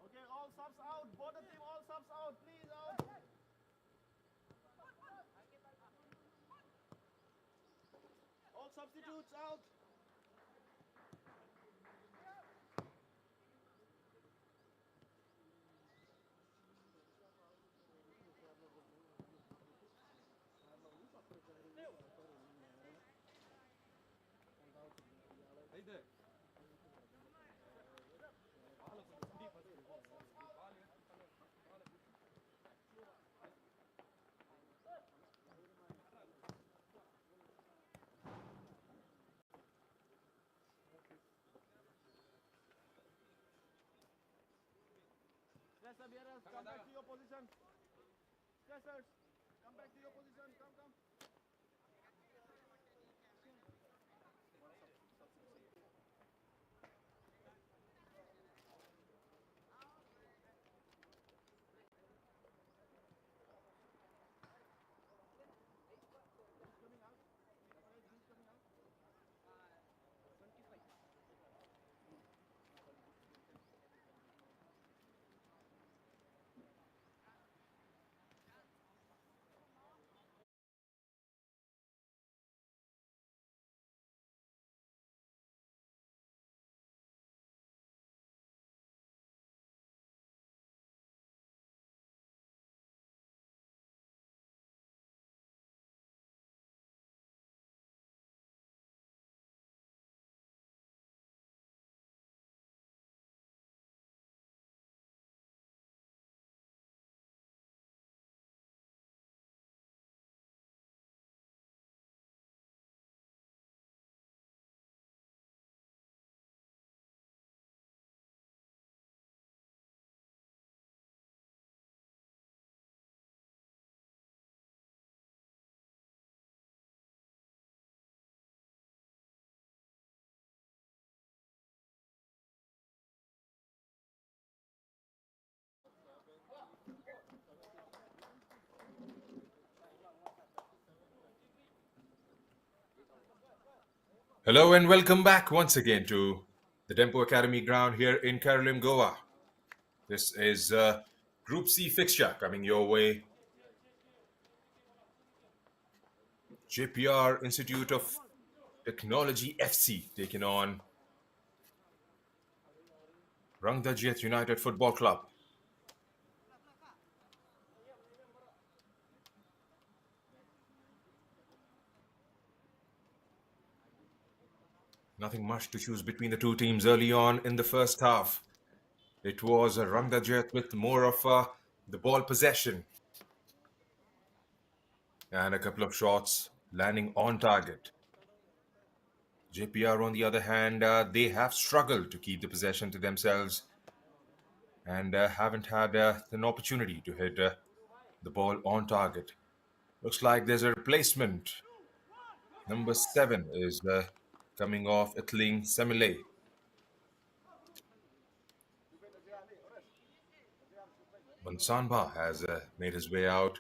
S3: Okay, all subs out. Border team, all subs out. Please out. All substitutes out. Perseverance, come back to your position. Stressers, come back to your position. Come, come.
S1: Hello and welcome back once again to the Tempo Academy ground here in Karalim, Goa. This is Group C fixture coming your way. Jeppiar Institute of Technology FC taking on Rangdajied United Football Club. Nothing much to choose between the two teams early on in the first half. It was Rangdajied with more of the ball possession and a couple of shots landing on target. JPR, on the other hand, they have struggled to keep the possession to themselves and haven't had an opportunity to hit the ball on target. Looks like there's a replacement. Number 7 is coming off Itling Semile. Mansanba has made his way out.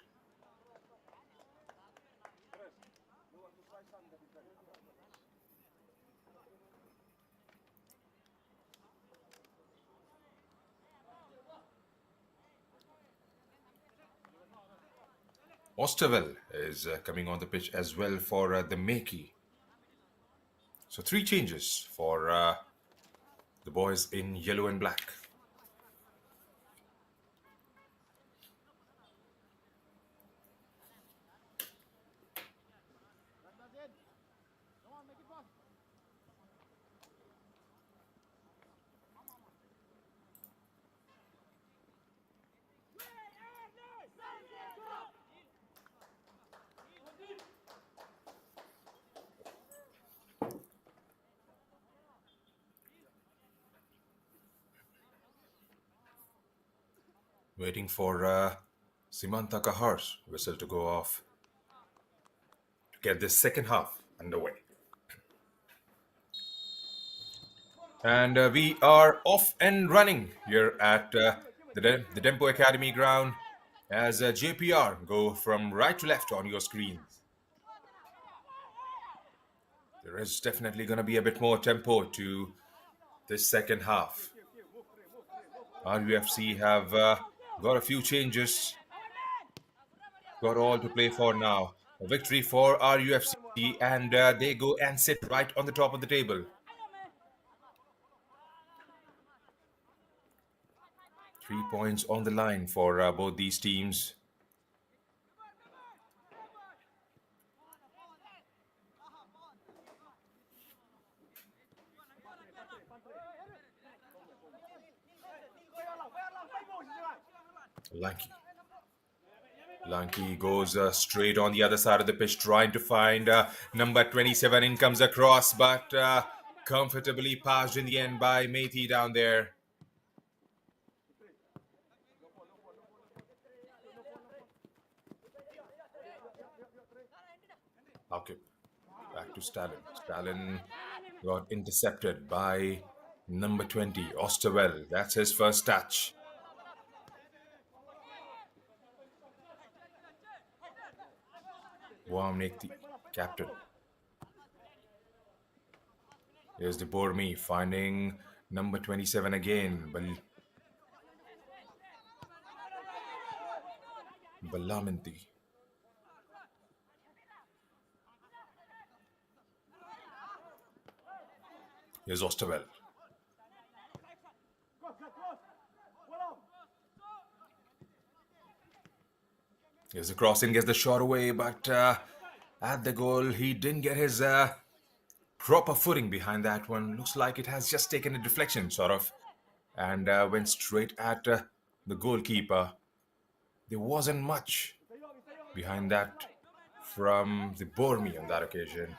S1: Osterwell is coming on the pitch as well for the Makey. So 3 changes for the boys in yellow and black.
S3: Rangdajied, come on, make it fast.
S1: Waiting for Simanta Kahar's whistle to go off to get this second half underway. And we are off and running here at the Tempo Academy ground as JPR go from right to left on your screens. There is definitely going to be a bit more tempo to this second half. RUFC have got a few changes. Got all to play for now. A victory for RUFC and they go and sit right on the top of the table. 3 points on the line for both these teams. Lanky goes straight on the other side of the pitch, trying to find number 27. In comes across, but comfortably passed in the end by Methi down there. Haukip. Back to Stalin. Stalin got intercepted by number 20, Osterwell. That's his first touch. Wamnik, the captain. Here's the Bormi finding number 27 again. Balaminti. Here's Osterwell. Here's the crossing, gets the shot away, but at the goal, he didn't get his proper footing behind that one. Looks like it has just taken a deflection, sort of, and went straight at the goalkeeper. There wasn't much behind that from the Bormi on that occasion.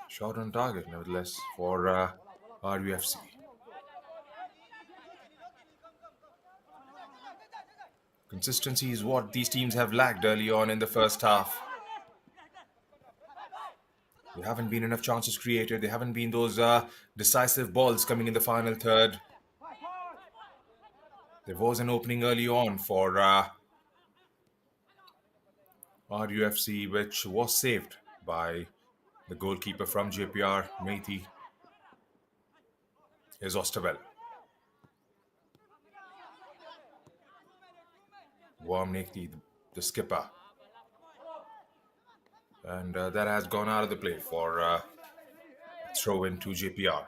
S1: Shot on target, nevertheless, for RUFC. Consistency is what these teams have lacked early on in the first half. There haven't been enough chances created. There haven't been those decisive balls coming in the final third. There was an opening early on for RUFC, which was saved by the goalkeeper from Jeppiar, Methi. Here's Osterwell. Wamnik, the skipper. And that has gone out of the play for throw in to Jeppiar.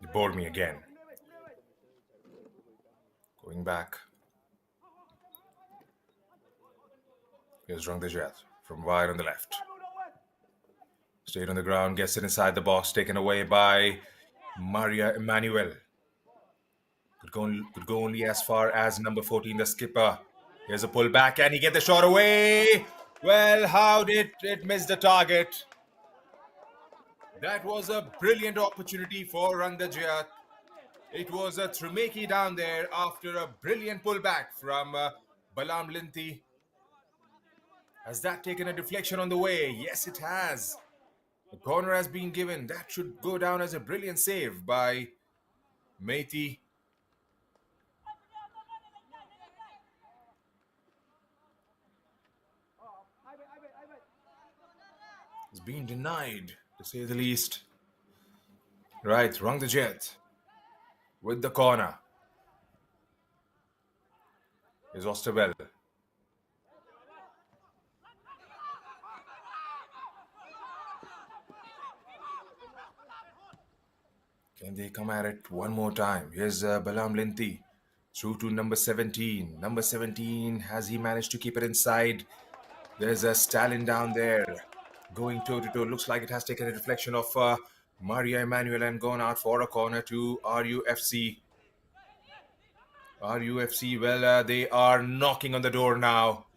S1: They bored me again. Going back. Here's Rangdajied from wide on the left. Stayed on the ground, gets it inside the box, taken away by Maria Emmanuel. Could go only as far as number 14, the skipper. Here's a pull back, and he gets the shot away. Well, how did it miss the target? That was a brilliant opportunity for Rangdajied. It was a Trumeki down there after a brilliant pullback from Balam Linti. Has that taken a deflection on the way? Yes, it has. The corner has been given. That should go down as a brilliant save by Methi. It's been denied, to say the least. Right, Rangdajied with the corner. Is Osterwell. Can they come at it one more time? Here's Balam Linti through to number 17. Number 17, has he managed to keep it inside? There's a Stalin down there going toe-to-toe. Looks like it has taken a deflection of Maria Emmanuel and gone out for a corner to RUFC. RUFC, well, they are knocking on the door now.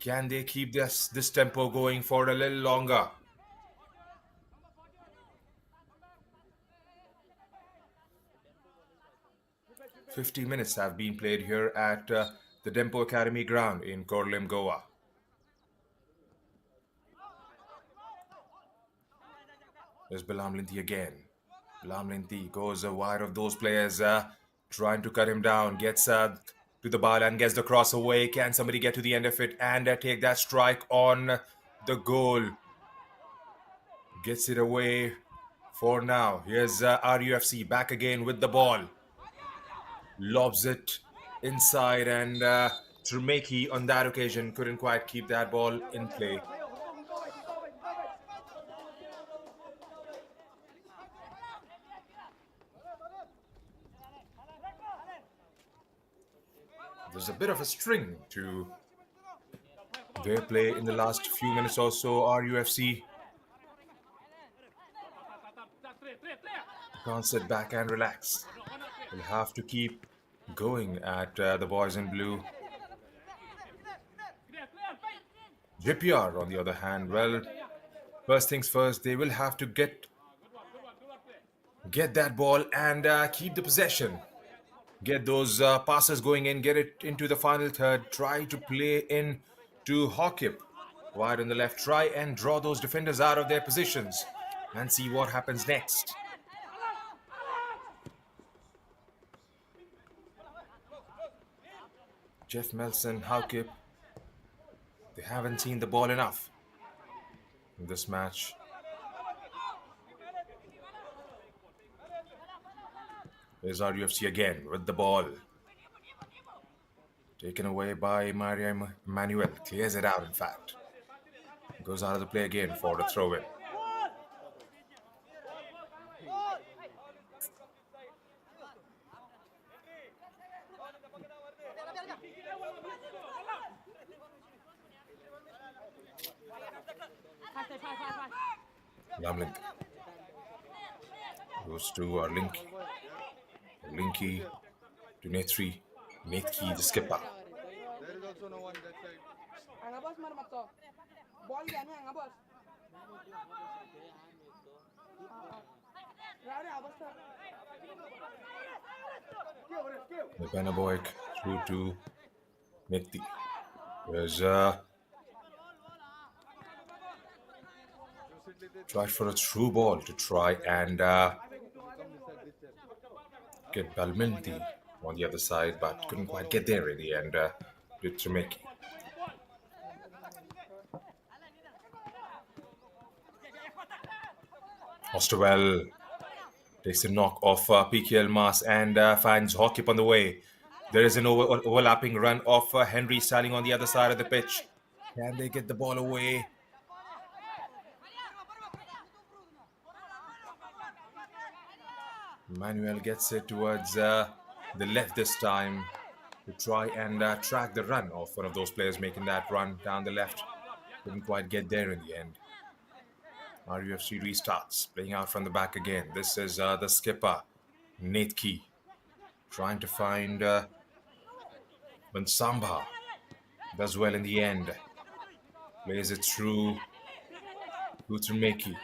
S1: Can they keep this tempo going for a little longer? "50 minutes have been played here at the Dempo Academy ground in Korlim, Goa. There's Balam Linti again. Balam Linti goes wide of those players, trying to cut him down. Gets to the ball and gets the cross away. Can somebody get to the end of it and take that strike on the goal? Gets it away for now. Here's RUFC back again with the ball. Lobs it inside, and Trumeki on that occasion couldn't quite keep that ball in play. There's a bit of a string to their play in the last few minutes or so. RUFC can't sit back and relax. We'll have to keep going at the boys in blue. Jeppiar, on the other hand, well, first things first, they will have to get that ball and keep the possession. Get those passes going in, get it into the final third, try to play in to Hawkip. Wide on the left, try and draw those defenders out of their positions and see what happens next. Jeff Melson, Hawkip, they haven't seen the ball enough in this match. There's RUFC again with the ball. Taken away by Maria Manuel. Clears it out, in fact. Goes out of the play again for the throw in. Lamlink goes to our Linky. Linky to Netri. Netki, the skipper.
S3: There is also no one that side.
S2: Hanga bos mar mat to. Ball gya nahi hanga bos. Rare avastha.
S1: The Benaboik through to Netki. There's tried for a through ball to try and get Balminti on the other side, but couldn't quite get there in the end with Tremeki. Osterwell takes a knock off PKL Mas and finds Hawkip on the way. There is an overlapping run of Henry Styling on the other side of the pitch. Can they get the ball away? Manuel gets it towards the left this time to try and track the run of one of those players making that run down the left. Couldn't quite get there in the end. RUFC restarts, playing out from the back again. This is the skipper, Netki, trying to find Bansamba. Does well in the end. Plays it through Utrumeki.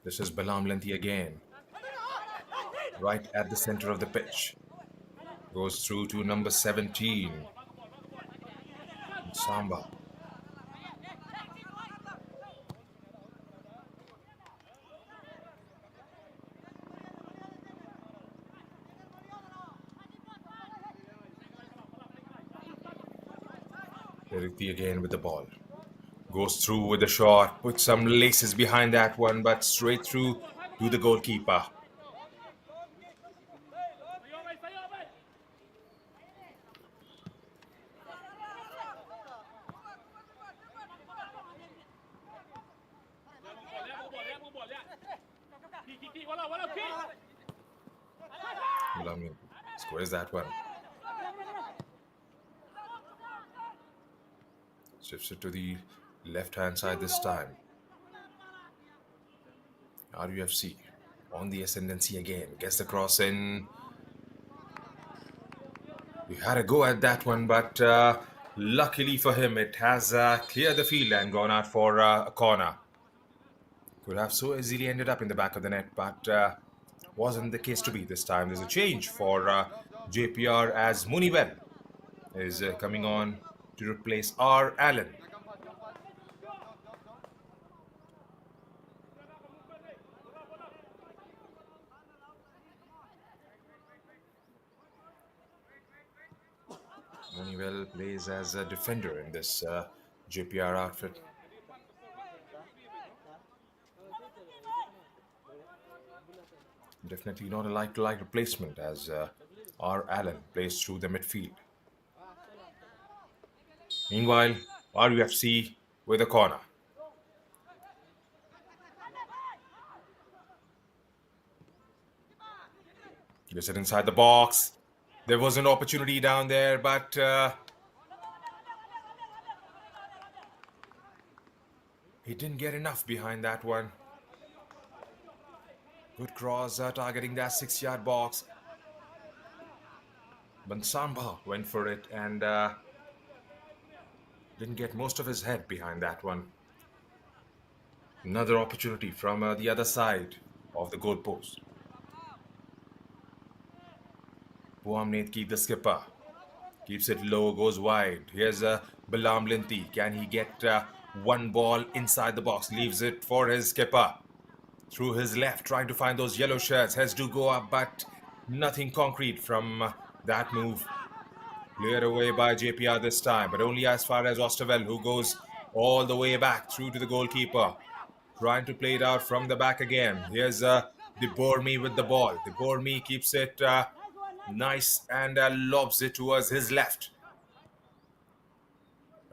S1: This is Balam Lenti again. Right at the center of the pitch. Goes through to number 17. Samba. Rikti again with the ball. Goes through with the shot. Puts some laces behind that one, but straight through to the goalkeeper. Squares that one. Shifts it to the left-hand side this time. RUFC on the ascendancy again. Gets the cross in. We had a go at that one, but luckily for him, it has cleared the field and gone out for a corner. Could have so easily ended up in the back of the net, but wasn't the case to be this time. There's a change for Jeppiar as Munibel is coming on to replace R. Allen. Munibel plays as a defender in this Jeppiar outfit. Definitely not a like-to-like replacement as R. Allen plays through the midfield. Meanwhile, RUFC with a corner. Gets it inside the box. There was an opportunity down there, but he didn't get enough behind that one. Good cross targeting that 6-yard box. Bansamba went for it and Didn't get most of his head behind that one. Another opportunity from the other side of the goalpost. Buamnetki, the skipper, keeps it low, goes wide. Here's Balam Linti. Can he get one ball inside the box? Leaves it for his skipper. Through his left, trying to find those yellow shirts. Has to go up, but nothing concrete from that move. Cleared away by Jeppiar this time, but only as far as Osterwell, who goes all the way back through to the goalkeeper. Trying to play it out from the back again. Here's De Bormy with the ball. De Bormy keeps it nice and lobs it towards his left.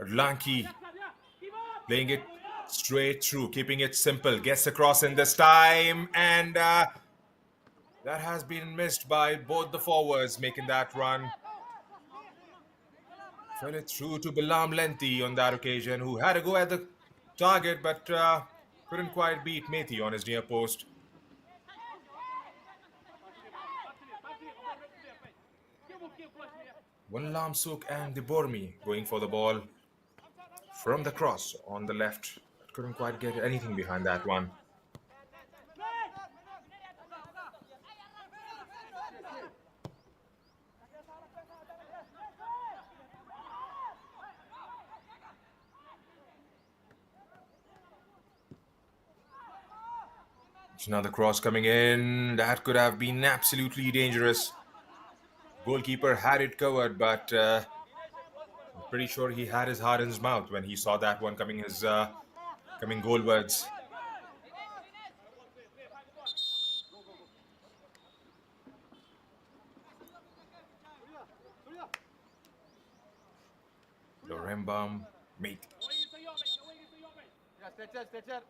S1: Lanky playing it straight through, keeping it simple. Gets across in this time, and that has been missed by both the forwards making that run. Fell it through to Bilam Lenti on that occasion, who had a go at the target but couldn't quite beat Methi on his near post. One Lamsuk and Dibormi going for the ball from the cross on the left. Couldn't quite get anything behind that one. It's another cross coming in. That could have been absolutely dangerous. Goalkeeper had it covered, but I'm pretty sure he had his heart in his mouth when he saw that one coming coming goalwards. Lorembam, mate.
S3: Yeah, stretcher.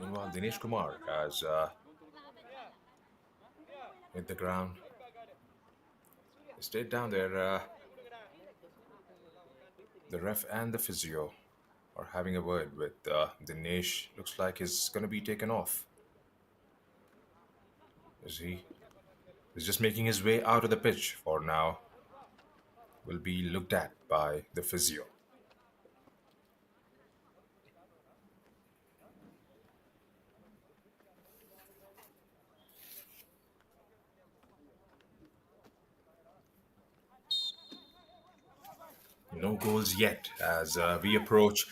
S1: Meanwhile, Dinesh Kumar has hit the ground. He stayed down there. The ref and the physio are having a word with Dinesh. Looks like he's going to be taken off. Is he? He's just making his way out of the pitch for now. Will be looked at by the physio. No goals yet as we approach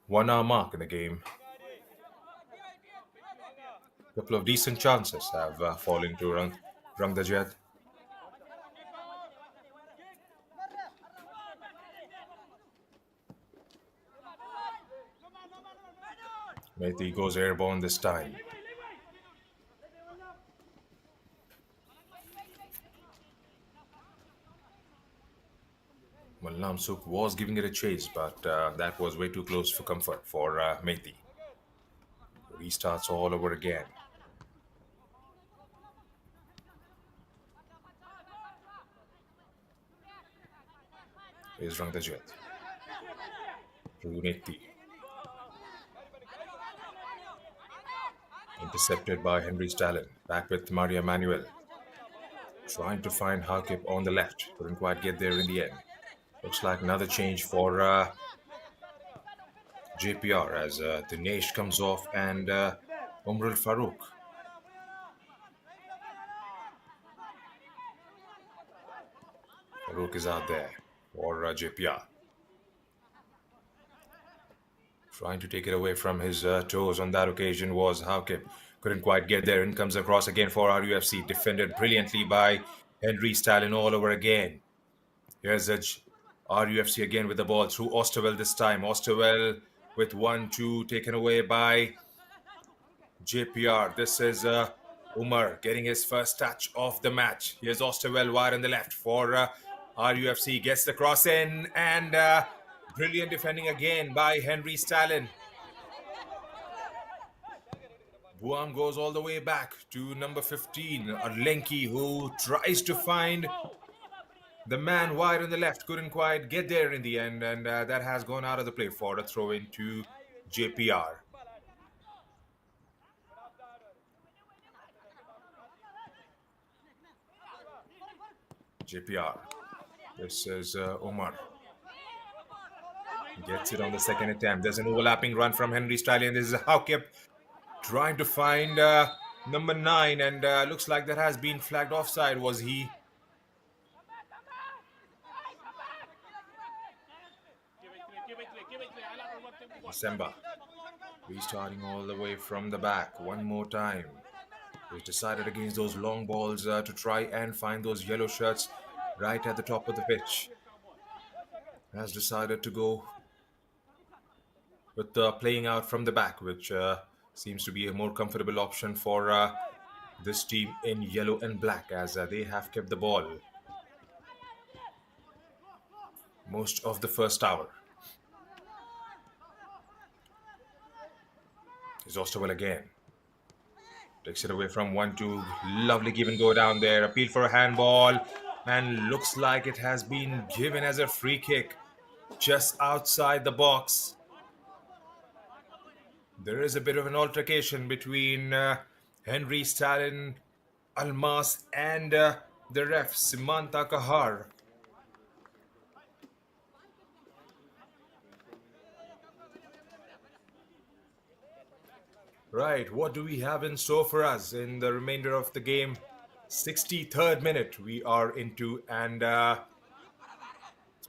S1: 1 hour mark in the game. A couple of decent chances have fallen to Rangdajied. Methi goes airborne this time. Lamsuk was giving it a chase, but that was way too close for comfort for Methi. Restarts all over again. Here's Rangdajied. Methi. Intercepted by Henry Stalin. Back with Maria Manuel. Trying to find Hakip on the left. Couldn't quite get there in the end. Looks like another change for Jeppiar as Dinesh comes off and Umrul Farouk. Farouk is out there for Jeppiar. Trying to take it away from his toes on that occasion was Hakip. Couldn't quite get there and comes across again for RUFC. Defended brilliantly by Henry Stalin all over again. Here's RUFC again with the ball through Osterwell this time. Osterwell with 1-2 taken away by Jeppiar. This is Umar getting his first touch of the match. Here's Osterwell wide on the left for RUFC. Gets the cross in and brilliant defending again by Henry Stalin. Buam goes all the way back to number 15, Arlenki, who tries to find the man wide on the left. Couldn't quite get there in the end, and that has gone out of the play for a throw into Jeppiar. Jeppiar This is Omar. Gets it on the second attempt. There's an overlapping run from Henry Stallion. This is Haukip trying to find number 9, and looks like that has been flagged offside. Was he? December restarting all the way from the back one more time. He's decided against those long balls to try and find those yellow shirts right at the top of the pitch. Has decided to go with playing out from the back, which seems to be a more comfortable option for this team in yellow and black, as they have kept the ball most of the first hour. Is Osterwell again. Takes it away from 1-2. Lovely give and go down there. Appeal for a handball. And looks like it has been given as a free kick just outside the box. There is a bit of an altercation between Henry Stalin, Almas, and the ref, Simanta Kahar. Right, what do we have in store for us in the remainder of the game? 63rd minute we are into, and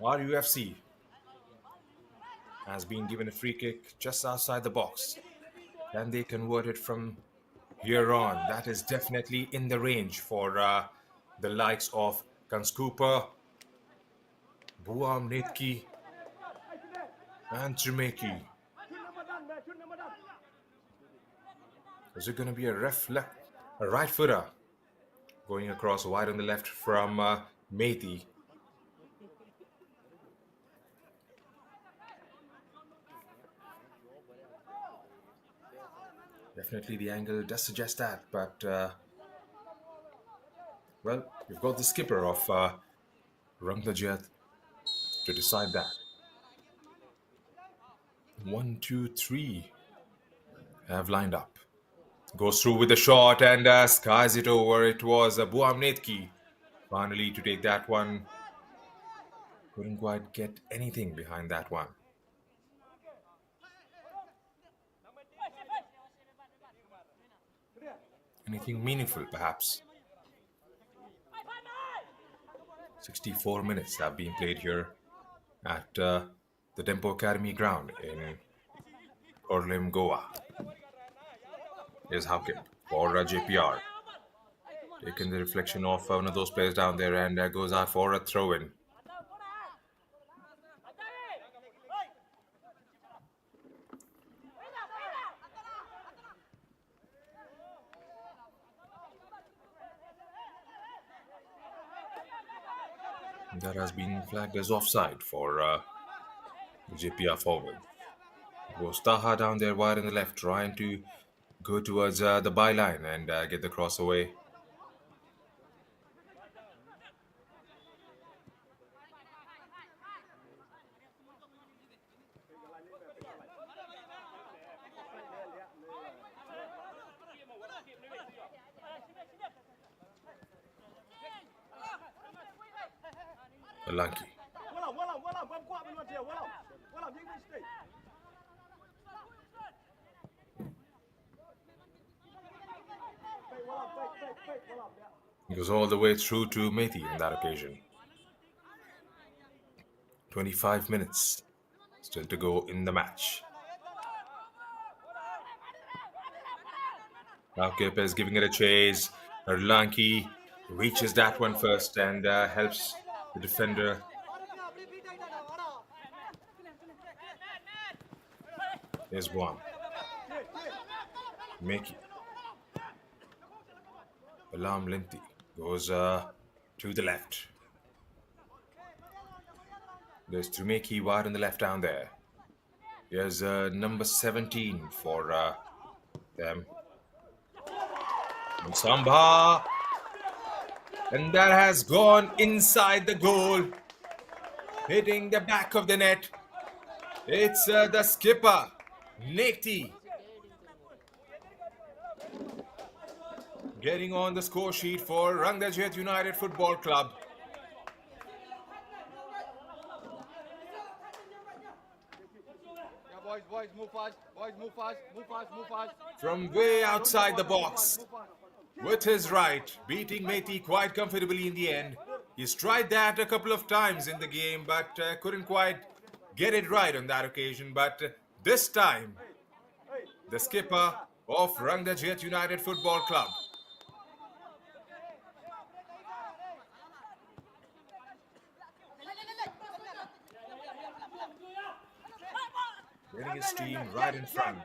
S1: RUFC has been given a free kick just outside the box. Can they convert it from here on? That is definitely in the range for the likes of Kanskooper, Buam Netki, and Tremeki. Is it going to be a right footer going across wide on the left from Methi? Definitely the angle does suggest that, but well, we've got the skipper of Rangdajied to decide that. 1, 2, 3 have lined up. Goes through with the shot and skies it over. It was Buam Netki finally to take that one. Couldn't quite get anything behind that one. Anything meaningful, perhaps. 64 minutes have been played here at the Tempo Academy ground in Orlim, Goa. Here's Haukip for Jeppiar. Taking the reflection of one of those players down there and goes out for a throw-in. That has been flagged as offside for Jeppiar forward. Goes Taha down there wide on the left, trying to go towards the byline and get the cross away. Lanky. He goes all the way through to Methi on that occasion. 25 minutes still to go in the match. Haukip is giving it a chase. Lanky reaches that one first and helps the defender. Here's one. Meki. Alam Linti goes to the left. There's Tremeki wide on the left down there. Here's number 17 for them. And Samba. And that has gone inside the goal. Hitting the back of the net. It's the skipper, Nekti. Getting on the score sheet for Rangdajied United Football Club.
S3: fast. Boys, move fast. Move fast. Move fast.
S1: From way
S3: Don't
S1: outside the
S3: move fast.
S1: box.
S3: Move fast.
S1: With his right, beating Methi quite comfortably in the end. He's tried that a couple of times in the game, but couldn't quite get it right on that occasion. But this time, the skipper of Rangdajied United Football Club, getting his team right in front.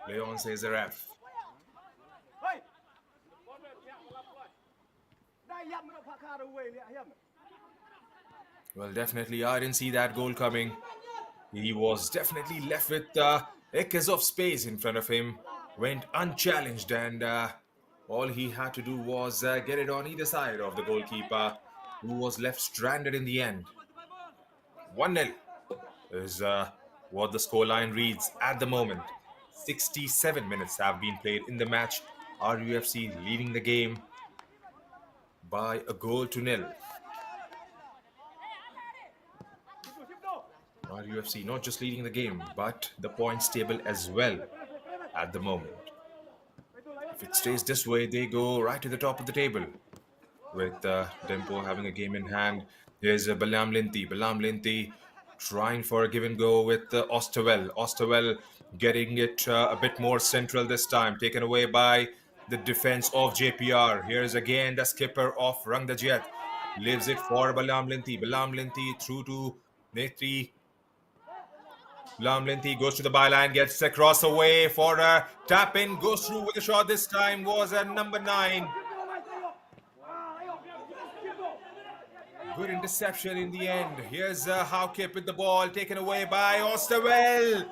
S1: Leon says a ref.
S3: Hey. Đây nhầm nó phá khá đâu về nè hiểm.
S1: Well, definitely, I didn't see that goal coming. He was definitely left with acres of space in front of him. Went unchallenged, and all he had to do was get it on either side of the goalkeeper, who was left stranded in the end. 1-0 is what the scoreline reads at the moment. 67 minutes have been played in the match. RUFC leading the game by a goal to nil. RUFC not just leading the game, but the points table as well at the moment. If it stays this way, they go right to the top of the table, with Dempo having a game in hand. There's Balam Linti. Balam Linti trying for a give and go with Osterwell. Osterwell getting it a bit more central this time, taken away by the defense of Jeppiar. Here's again the skipper of Rangdajied. Leaves it for Balam Linti. Balam Linti through to Netri. Balam Linti goes to the byline, gets across away for a tap in, goes through with a shot. This time was a number 9. Good interception in the end. Here's Haukip with the ball taken away by Osterwell.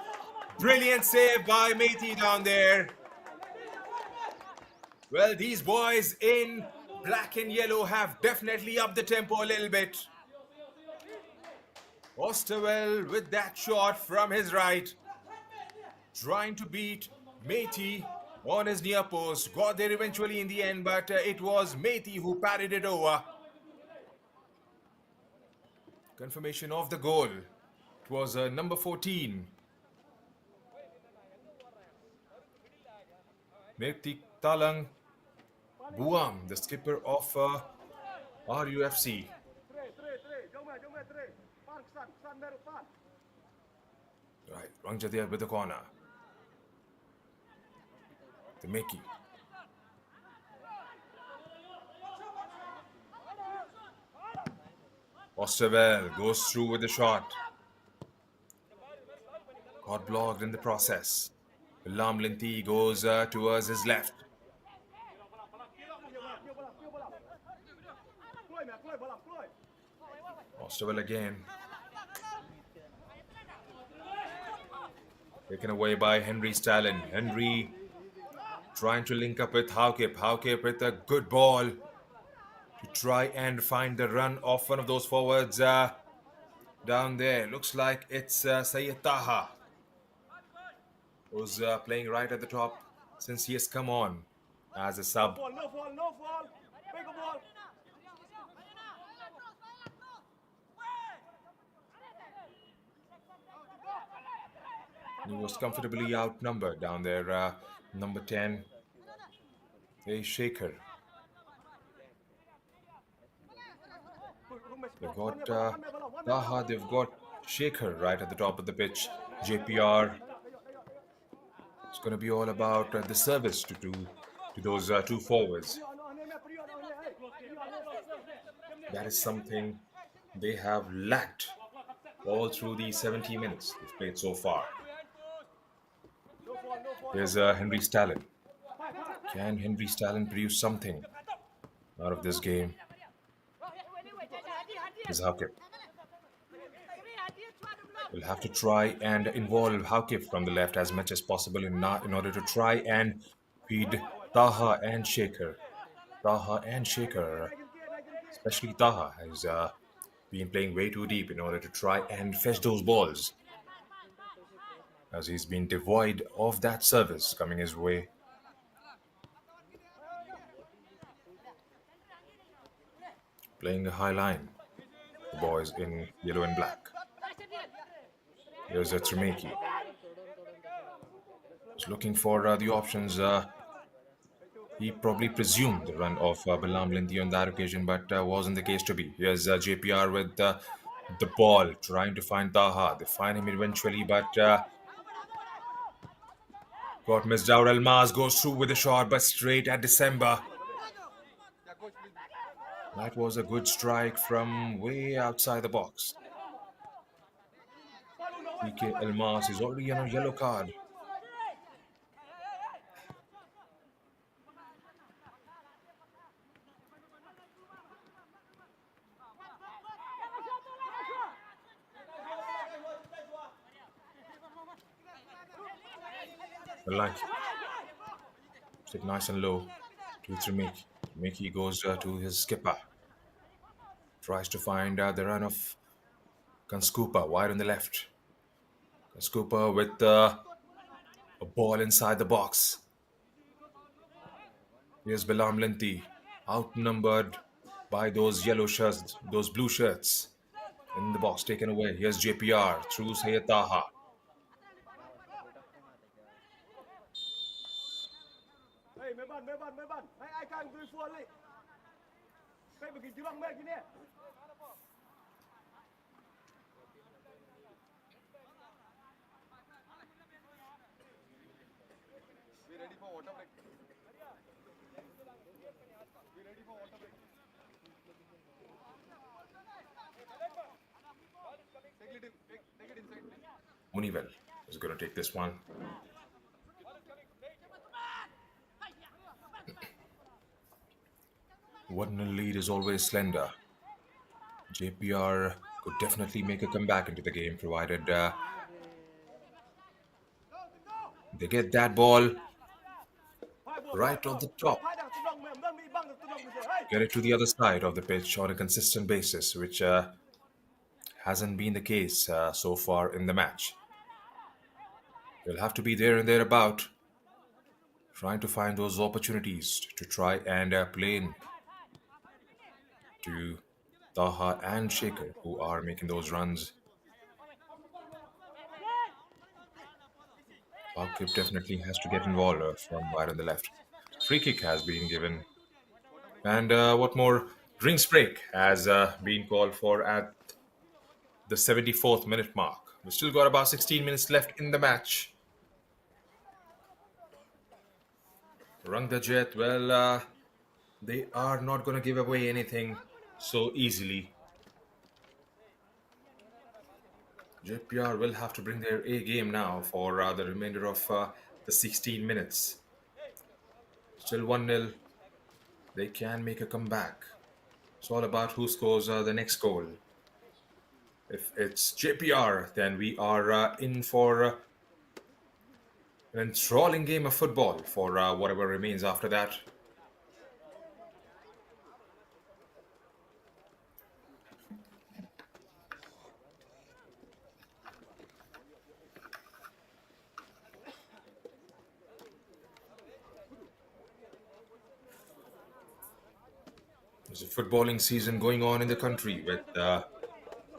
S1: Brilliant save by Methi down there. Well, these boys in black and yellow have definitely upped the tempo a little bit. Osterwell with that shot from his right, trying to beat Methi on his near post. Got there eventually in the end, but it was Methi who patted it over. Confirmation of the goal. It was number 14. Methi Talang Buang, the skipper of RUFC. Right, Rangdajied with the corner. The Meki. Osterwell goes through with the shot. Got blocked in the process. Balam Linti goes towards his left. Osterwell again. Taken away by Henry Stalin. Henry trying to link up with Haukip. Haukip with a good ball to try and find the run of one of those forwards down there. Looks like it's Syed Taha, who's playing right at the top since he has come on as a sub.
S3: No fall. Big ball.
S1: He was comfortably outnumbered down there. Number 10, a Shaker. They've got Taha, they've got Shaker right at the top of the pitch. Jeppiar. It's going to be all about the service to those two forwards. That is something they have lacked all through the 70 minutes they've played so far. Here's Henry Stalin. Can Henry Stalin produce something out of this game? Here's Haukip. We'll have to try and involve Haukip from the left as much as possible in order to try and feed Taha and Shaker. Taha and Shaker, especially Taha, has been playing way too deep in order to try and fetch those balls, as he's been devoid of that service coming his way. Playing a high line, the boys in yellow and black. Here's a Tremeki. He's looking for the options. He probably presumed the run of Balam Lindy on that occasion, but wasn't the case to be. Here's JPR with the ball, trying to find Taha. They find him eventually, but got missed out. Almaz goes through with a shot, but straight at December. That was a good strike from way outside the box. PK Almas is already on a yellow card. Like, sit nice and low to Tremeki. Tremeki goes to his skipper. Tries to find the run of Kanskupa wide on the left. Kanskupa with a ball inside the box. Here's Balam Linti, outnumbered by those yellow shirts, those blue shirts. In the box, taken away. Here's JPR through Syed Taha.
S3: Hey, meban. Hey, I can't do it for late. Hey, begitu bang baik ini. Be ready for water break. Be ready for water break. Take it inside, please.
S1: Munivel is going to take this one. One nil lead is always slender. JPR could definitely make a comeback into the game, provided they get that ball right on the top. Get it to the other side of the pitch on a consistent basis, which hasn't been the case so far in the match. They'll have to be there and thereabout, trying to find those opportunities to try and play in to Taha and Shaker, who are making those runs. Akib definitely has to get involved from wide on the left. Free kick has been given. And what more? Drinks break has been called for at the 74th minute mark. We've still got about 16 minutes left in the match. Rangdajied, well, they are not going to give away anything so easily. Jeppiar will have to bring their A game now for the remainder of the 16 minutes. Still 1-0. They can make a comeback. It's all about who scores the next goal. If it's JPR, then we are in for an enthralling game of football for whatever remains after that. There's a footballing season going on in the country with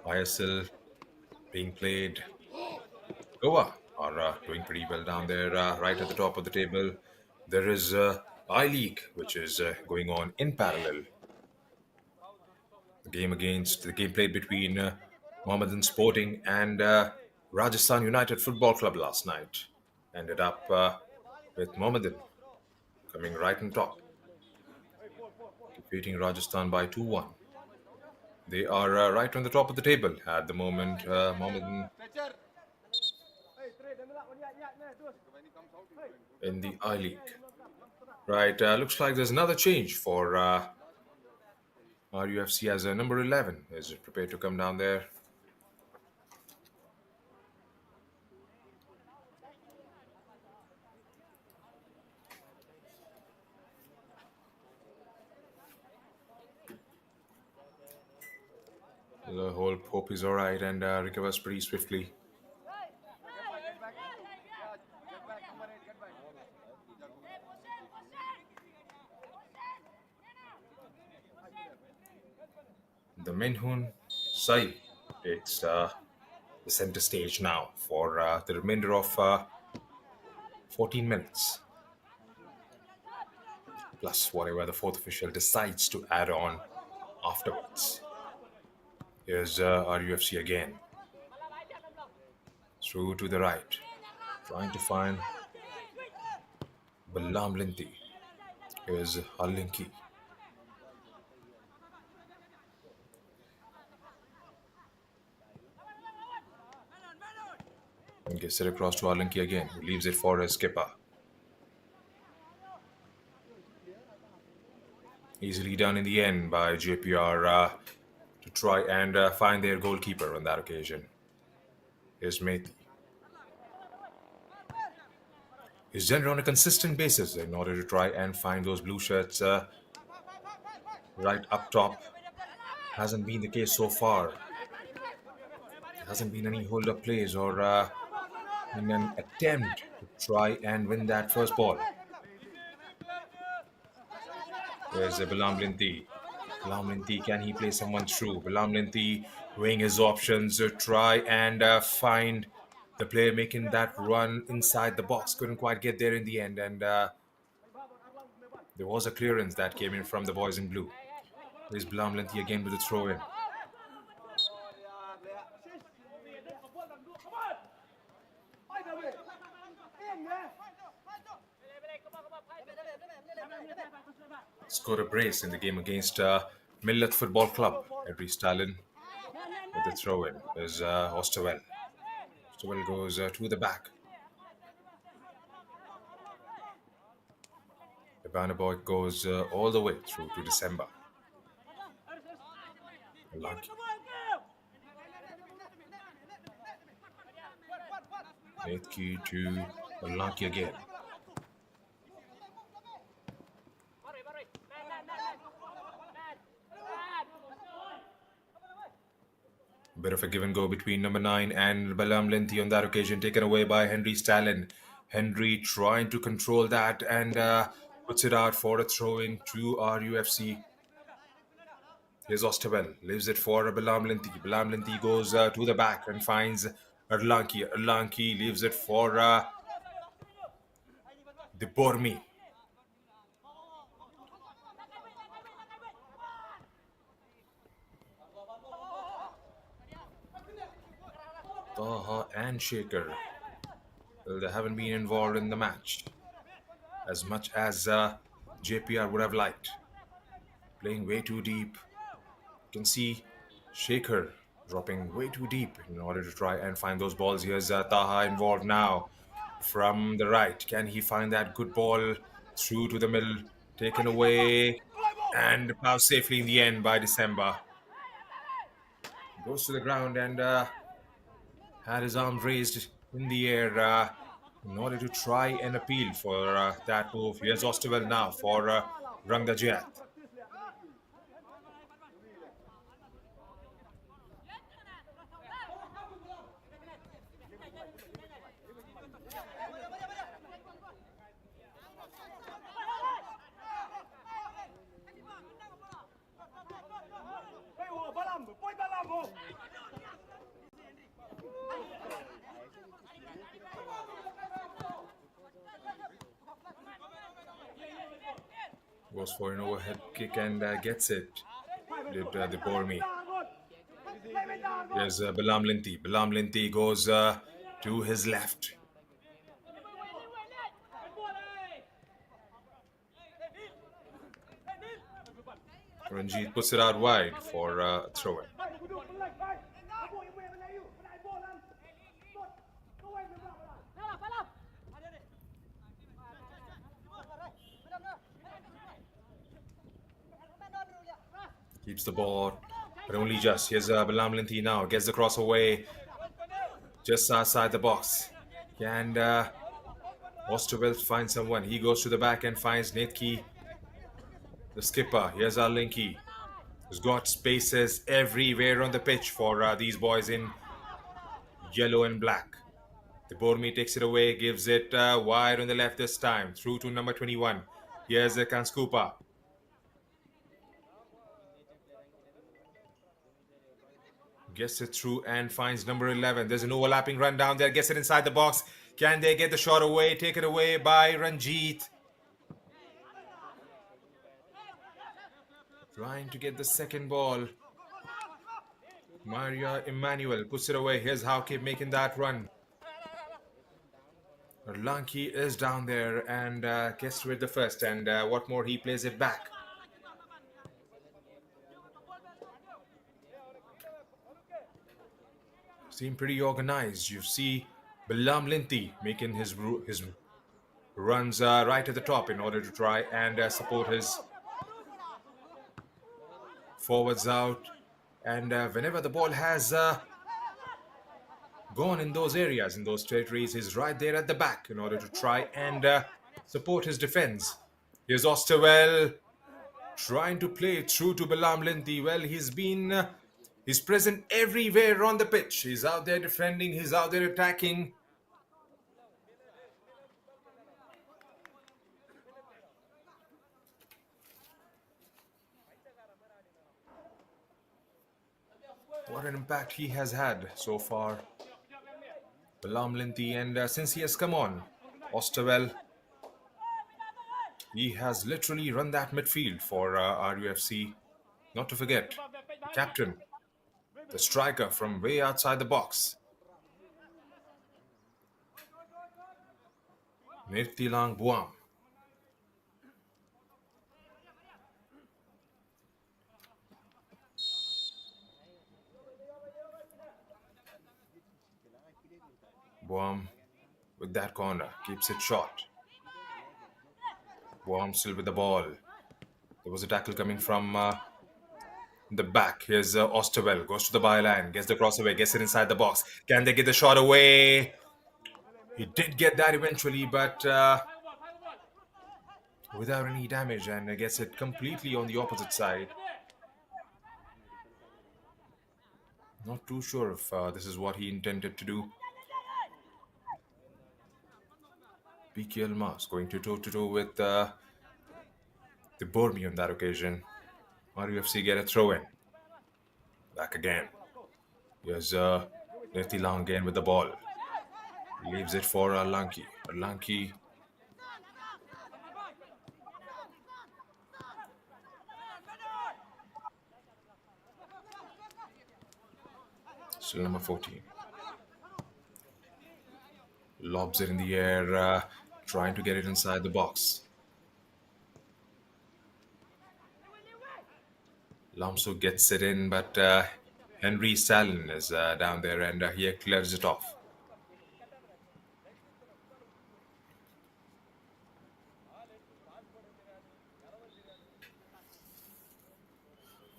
S1: ISL being played. Goa are doing pretty well down there, right at the top of the table. There is I-League, which is going on in parallel. The game played between Mohammedan Sporting and Rajasthan United Football Club last night ended up with Mohammedan coming right on top, defeating Rajasthan by 2-1. They are right on the top of the table at the moment. Mohammedan in the I-League. Right, looks like there's another change for RUFC as number 11 is prepared to come down there. The whole Pope is alright and recovers pretty swiftly. The Minhun Sai takes the center stage now for the remainder of 14 minutes, plus whatever the fourth official decides to add on afterwards. Here's RUFC again. Through to the right, trying to find Balam Linti. Here's Alinki. And gets it across to Alinki again, who leaves it for his skipper. Easily done in the end by Jeppiar to try and find their goalkeeper on that occasion. Here's Methi. He's done it on a consistent basis in order to try and find those blue shirts right up top. Hasn't been the case so far. There hasn't been any hold-up plays or in an attempt to try and win that first ball. There's Balam Linti. Balam Linti, can he play someone through? Balam Linti weighing his options to try and find the player making that run inside the box. Couldn't quite get there in the end, and there was a clearance that came in from the boys in blue. There's Balam Linti again with the throw-in. Scored a brace in the game against Millet Football Club. Henry Stalin with the throw-in is Osterwell. Osterwell goes to the back. The banner boy goes all the way through to December. Lucky. Eighth key to Lucky again. Bit of a give and go between number 9 and Balam Linti on that occasion, taken away by Henry Stalin. Henry trying to control that and puts it out for a throw-in to RUFC. Here's Osterwell, leaves it for Balam Linti. Balam Linti goes to the back and finds Erlanki. Erlanki leaves it for the Bormi. Taha and Shaker, well, they haven't been involved in the match as much as Jeppiar would have liked. Playing way too deep. You can see Shaker dropping way too deep in order to try and find those balls. Here's Taha involved now from the right. Can he find that good ball through to the middle? Taken away and passed safely in the end by December. Goes to the ground and had his arm raised in the air in order to try and appeal for that move. Here's Osterwell now for Rangdajied. Goes for an overhead kick and gets it. Did the Bormi. There's Balam Linti. Balam Linti goes to his left. Rangdajied puts it out wide for a throw-in. Keeps the ball, but only just. Here's Balam Linti now. Gets the cross away just outside the box. And Osterwell finds someone. He goes to the back and finds Netki, the skipper. Here's Alinki, who's got spaces everywhere on the pitch for these boys in yellow and black. The Bormi takes it away, gives it wide on the left this time, through to number 21. Here's Gets it through and finds number 11. There's an overlapping run down there. Gets it inside the box. Can they get the shot away? Take it away by Rangdajied. Trying to get the second ball. Maria Emmanuel puts it away. Here's Howkip making that run. Lanki is down there and gets with the first. And what more, he plays it back. Seem pretty organized. You see Balam Linti making his runs right at the top in order to try and support his forwards out. And whenever the ball has gone in those areas, in those territories, he's right there at the back in order to try and support his defense. Here's Osterwell trying to play through to Balam Linti. Well, he's present everywhere on the pitch. He's out there defending, he's out there attacking. What an impact he has had so far, Balam Linti. And since he has come on, Osterwell, he has literally run that midfield for RUFC. Not to forget, the captain, the striker from way outside the box, Nirtilang Buam. Buam with that corner, keeps it short. Buam still with the ball. There was a tackle coming from the back. Here's Osterwell, goes to the byline, gets the cross away, gets it inside the box. Can they get the shot away? He did get that eventually, but without any damage, and gets it completely on the opposite side. Not too sure if this is what he intended to do. PK Almas going to toe-to-toe with the Bormi on that occasion. RUFC get a throw-in. Back again. Here's Nirtilang again with the ball. Leaves it for Lanki. Lanki still number 14. Lobs it in the air, trying to get it inside the box. Lamso gets it in, but Henry Stalin is down there and he clears it off.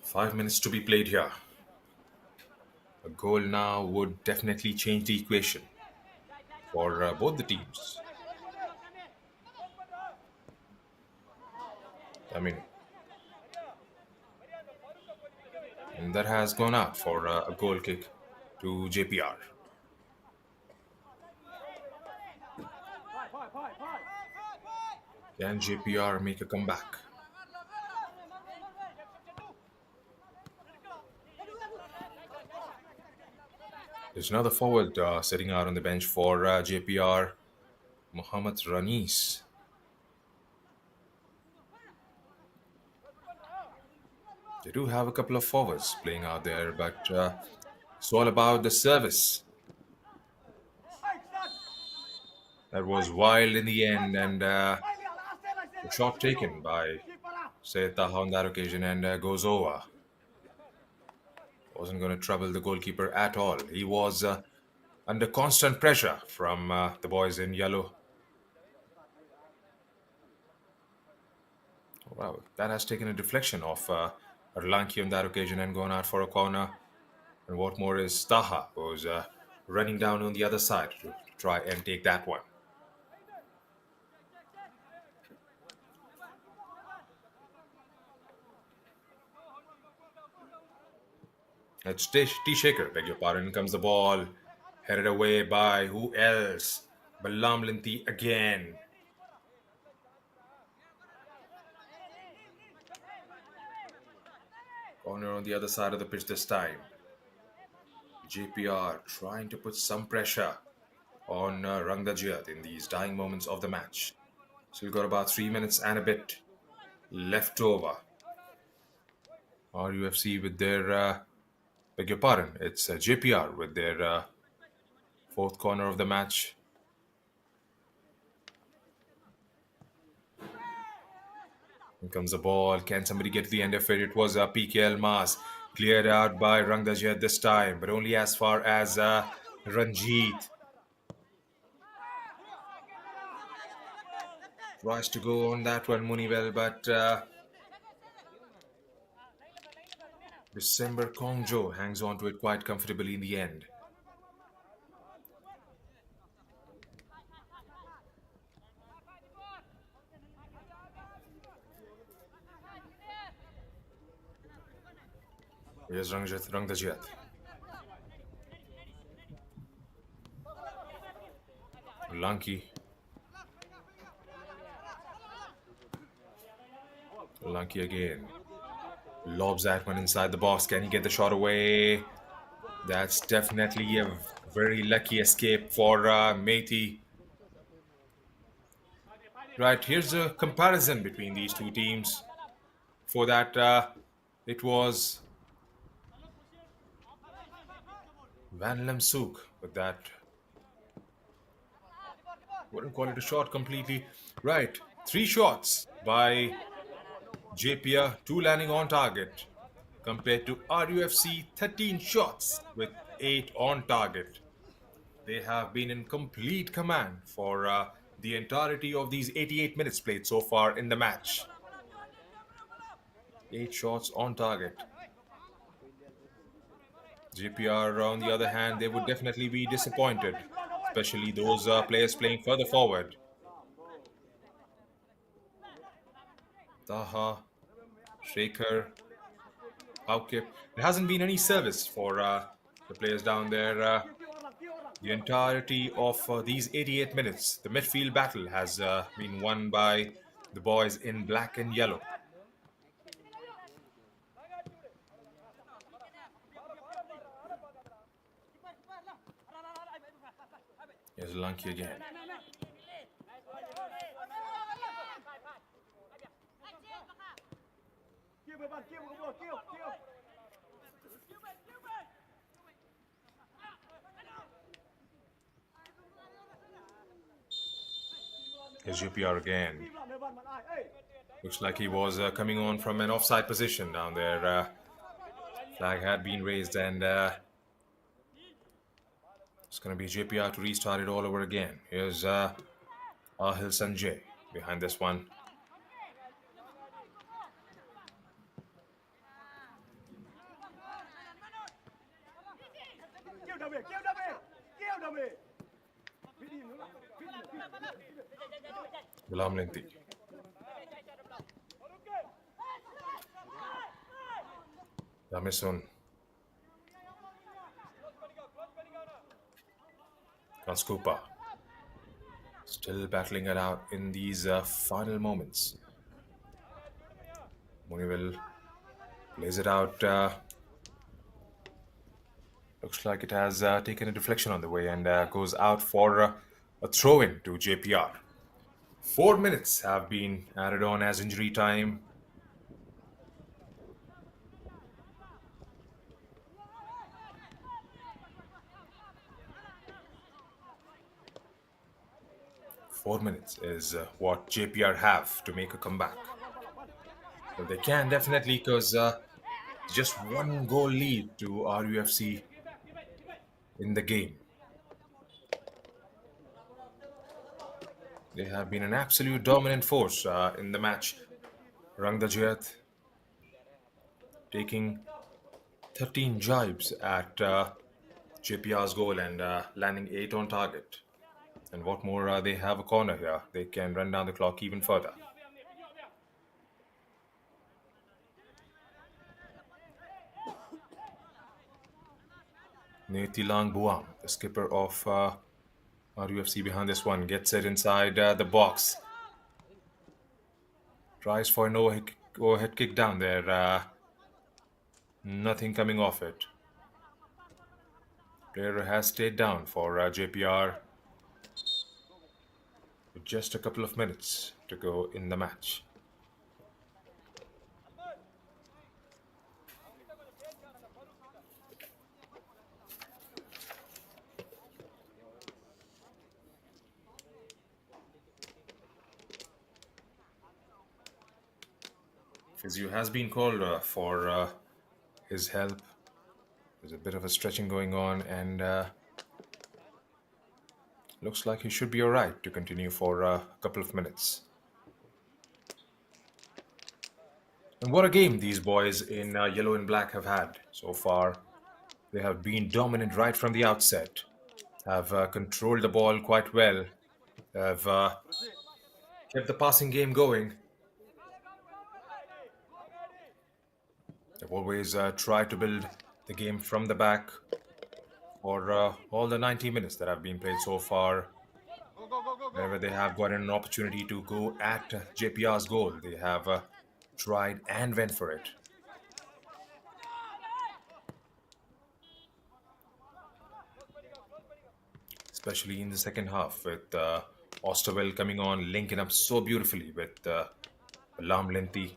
S1: Five minutes to be played here. A goal now would definitely change the equation for both the teams. I mean, and that has gone out for a goal kick to Jeppiar. Can Jeppiar make a comeback? There's another forward sitting out on the bench for Jeppiar, Mohammad Ranis. They do have a couple of forwards playing out there, but it's all about the service. That was wild in the end, and the shot taken by Syed Taha on that occasion and goes over. Wasn't going to trouble the goalkeeper at all. He was under constant pressure from the boys in yellow. Wow, that has taken a deflection off Erlanki on that occasion and gone out for a corner. And what more is Taha, who's running down on the other side to try and take that one. It's T-Shaker, beg your pardon. Comes the ball, headed away by who else? Balam Linti again. Corner on the other side of the pitch this time. JPR trying to put some pressure on Rangdajied in these dying moments of the match. So we've got about 3 minutes and a bit left over. RUFC with their, beg your pardon, it's JPR with their fourth corner of the match. Here comes the ball. Can somebody get to the end of it? It was PK Almas. Cleared out by Rangdajied this time, but only as far as Ranjit. Tries to go on that one, Munivel, but December Kongjo hangs on to it quite comfortably in the end. Here's Rangdajied. Lanki. Lanki again. Lobs that one inside the box. Can he get the shot away? That's definitely a very lucky escape for Methi. Right, here's a comparison between these two teams. For that, it was Van Lemsuk with that. Wouldn't call it a shot completely. Right, 3 shots by Jeppiar, 2 landing on target, compared to RUFC 13 shots with 8 on target. They have been in complete command for the entirety of these 88 minutes played so far in the match. 8 shots on target. JPR, on the other hand, they would definitely be disappointed, especially those players playing further forward. Taha, Shaker, Haukip. There hasn't been any service for the players down there. The entirety of these 88 minutes, the midfield battle has been won by the boys in black and yellow. Here's Lanki again. Here's Jeppiar again. Looks like he was coming on from an offside position down there. Flag had been raised, and it's going to be Jeppiar to restart it all over again. Here's Ahil Sanjay behind this one. Gulam Linti. Damisun. Kanskupa. Still battling it out in these final moments. Munivel plays it out. Looks like it has taken a deflection on the way and goes out for a throw-in to JPR. 4 minutes have been added on as injury time. Four minutes is what JPR have to make a comeback. Well, they can definitely, because just 1 goal lead to RUFC in the game. They have been an absolute dominant force in the match. Rangdajied taking 13 jibes at JPR's goal and landing 8 on target. And what more, they have a corner here. They can run down the clock even further. Netilang Buang, the skipper of RUFC behind this one, gets it inside the box. Tries for an overhead kick down there. Nothing coming off it. Player has stayed down for JPR with just a couple of minutes to go in the match. Physio has been called for his help. There's a bit of a stretching going on, and looks like he should be all right to continue for a couple of minutes. And what a game these boys in yellow and black have had so far. They have been dominant right from the outset, have controlled the ball quite well, have kept the passing game going. They've always tried to build the game from the back for all the 90 minutes that have been played so far. Whenever they have gotten an opportunity to go at JPR's goal, they have tried and went for it. Especially in the second half, with Osterwell coming on, linking up so beautifully with Alam Linti.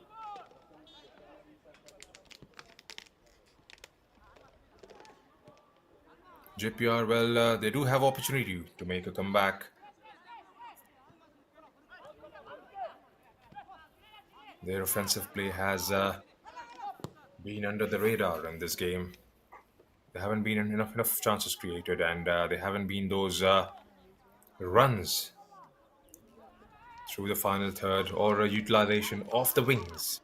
S1: JPR, well, they do have opportunity to make a comeback. Their offensive play has been under the radar in this game. There haven't been enough chances created, and there haven't been those runs through the final third or a utilization of the wings,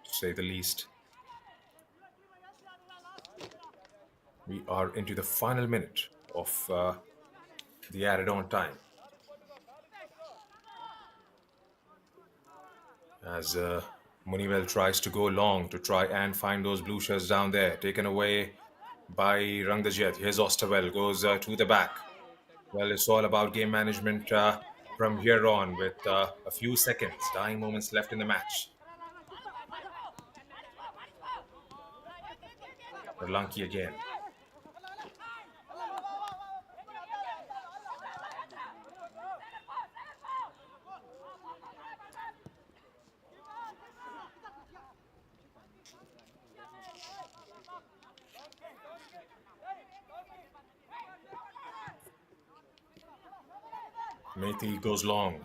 S1: to say the least. We are into the final minute of the added on time. As Munivel tries to go long to try and find those blue shirts down there, taken away by Rangdajied. Here's Osterwell, goes to the back. Well, it's all about game management from here on, with a few seconds, dying moments left in the match. Erlanki again. Methi goes long,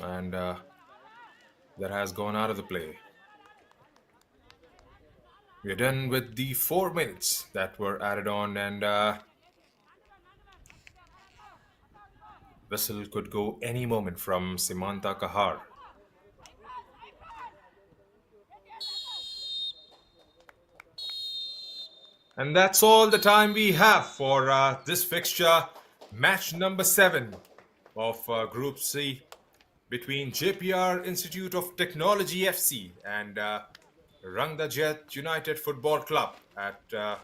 S1: and that has gone out of the play. We're done with the 4 minutes that were added on, and whistle could go any moment from Simanta Kahar. And that's all the time we have for this fixture, match number 7 of Group C between Jeppiar Institute of Technology FC and Rangdajied United Football Club at the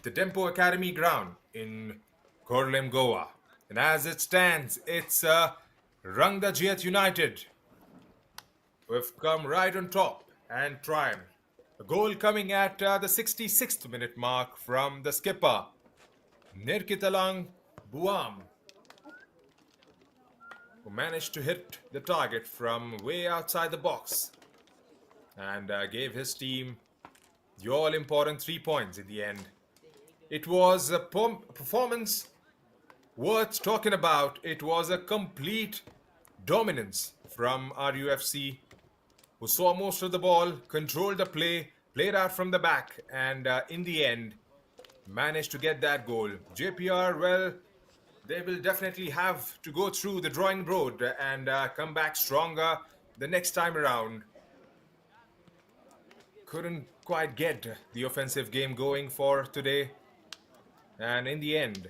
S1: Dempo Academy ground in Korlem, Goa. And as it stands, it's Rangdajied United who have come right on top and triumphed. A goal coming at the 66th minute mark from the skipper, Nirkitalang Buam, who managed to hit the target from way outside the box and gave his team the all-important 3 points in the end. It was a performance worth talking about. It was a complete dominance from RUFC, who saw most of the ball, controlled the play, played out from the back, and in the end, managed to get that goal. JPR, well, they will definitely have to go through the drawing board and come back stronger the next time around. Couldn't quite get the offensive game going for today, and in the end,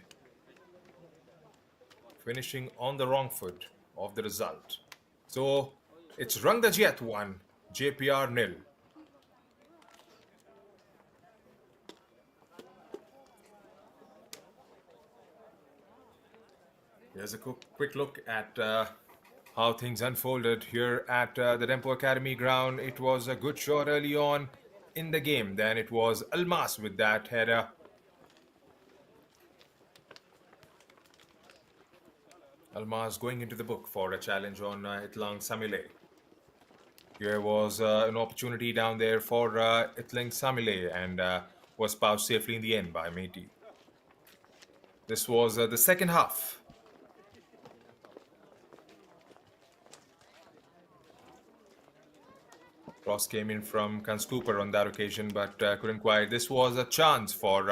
S1: finishing on the wrong foot of the result. So, it's Rangdajied 1, JPR 0. Here's a quick look at how things unfolded here at the Dempo Academy ground. It was a good shot early on, in the game. Then it was Almas with that header. Almas going into the book for a challenge on Itlang Samile. Here was an opportunity down there for Itlang Samile and was pouched safely in the end by Meti. This was the second half. Cross came in from Cooper on that occasion, but couldn't quite. This was a chance for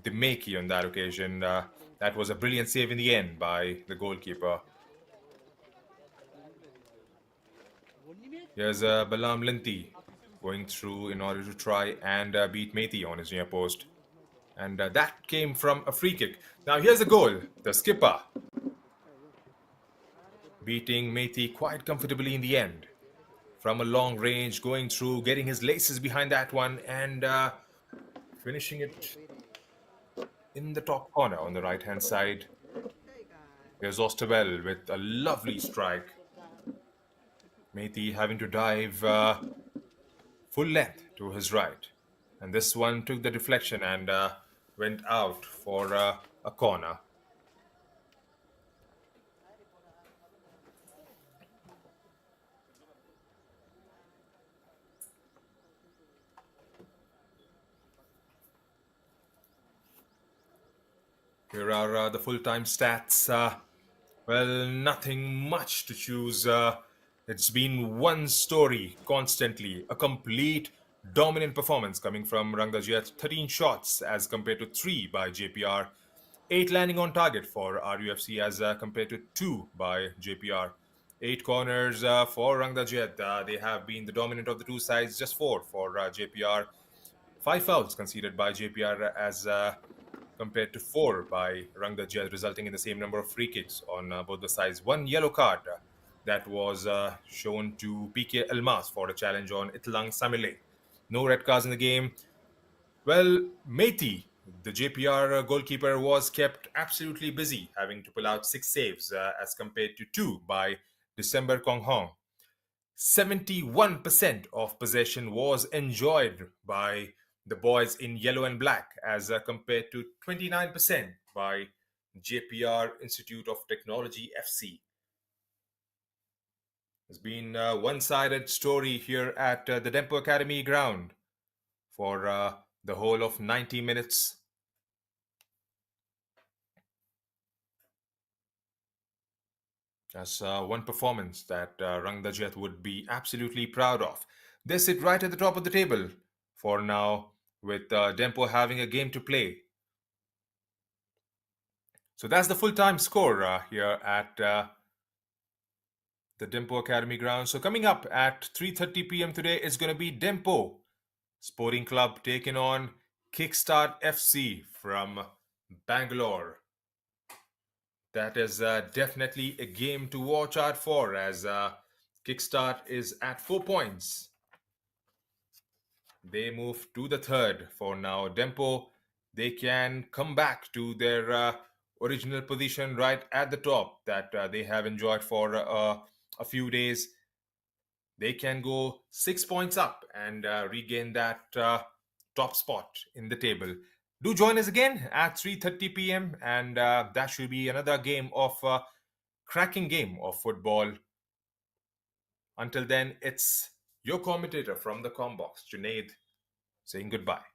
S1: Dimeki on that occasion. That was a brilliant save in the end by the goalkeeper. Here's Balam Linti going through in order to try and beat Meti on his near post. And that came from a free kick. Now here's the goal. The skipper beating Meti quite comfortably in the end. From a long range, going through, getting his laces behind that one, and finishing it in the top corner on the right-hand side. Here's Osterwell with a lovely strike. Meti having to dive full length to his right. And this one took the deflection and went out for a corner. Here are the full-time stats. Well, nothing much to choose. It's been one story constantly, a complete dominant performance coming from Rangdajied. 13 shots as compared to 3 by Jeppiar. 8 landing on target for RUFC as compared to 2 by Jeppiar. 8 corners for Rangdajied. They have been the dominant of the two sides, just 4 for Jeppiar. 5 fouls conceded by Jeppiar as compared to 4 by Rangdajied, resulting in the same number of free kicks on both the sides. 1 yellow card that was shown to PK Elmas for a challenge on Itlang Samile. No red cards in the game. Well, Meti, the JPR goalkeeper, was kept absolutely busy, having to pull out 6 saves as compared to 2 by December Kong Hong. 71% of possession was enjoyed by the boys in yellow and black as compared to 29% by JPR Institute of Technology FC. It's been a one-sided story here at the Dempo Academy ground for the whole of 90 minutes. That's one performance that Rangdajied would be absolutely proud of. They sit right at the top of the table for now, with Dempo having a game to play. So that's the full-time score here at the Dempo Academy ground. So coming up at 3:30 p.m. today is going to be Dempo Sporting Club taking on Kickstart FC from Bangalore. That is definitely a game to watch out for, as Kickstart is at 4 points. They move to the third for now. Dempo, they can come back to their original position right at the top that they have enjoyed for a few days. They can go 6 points up and regain that top spot in the table. Do join us again at 3:30 p.m. and that should be another game of cracking game of football. Until then, it's your commentator from the Combox, Junaid, saying goodbye.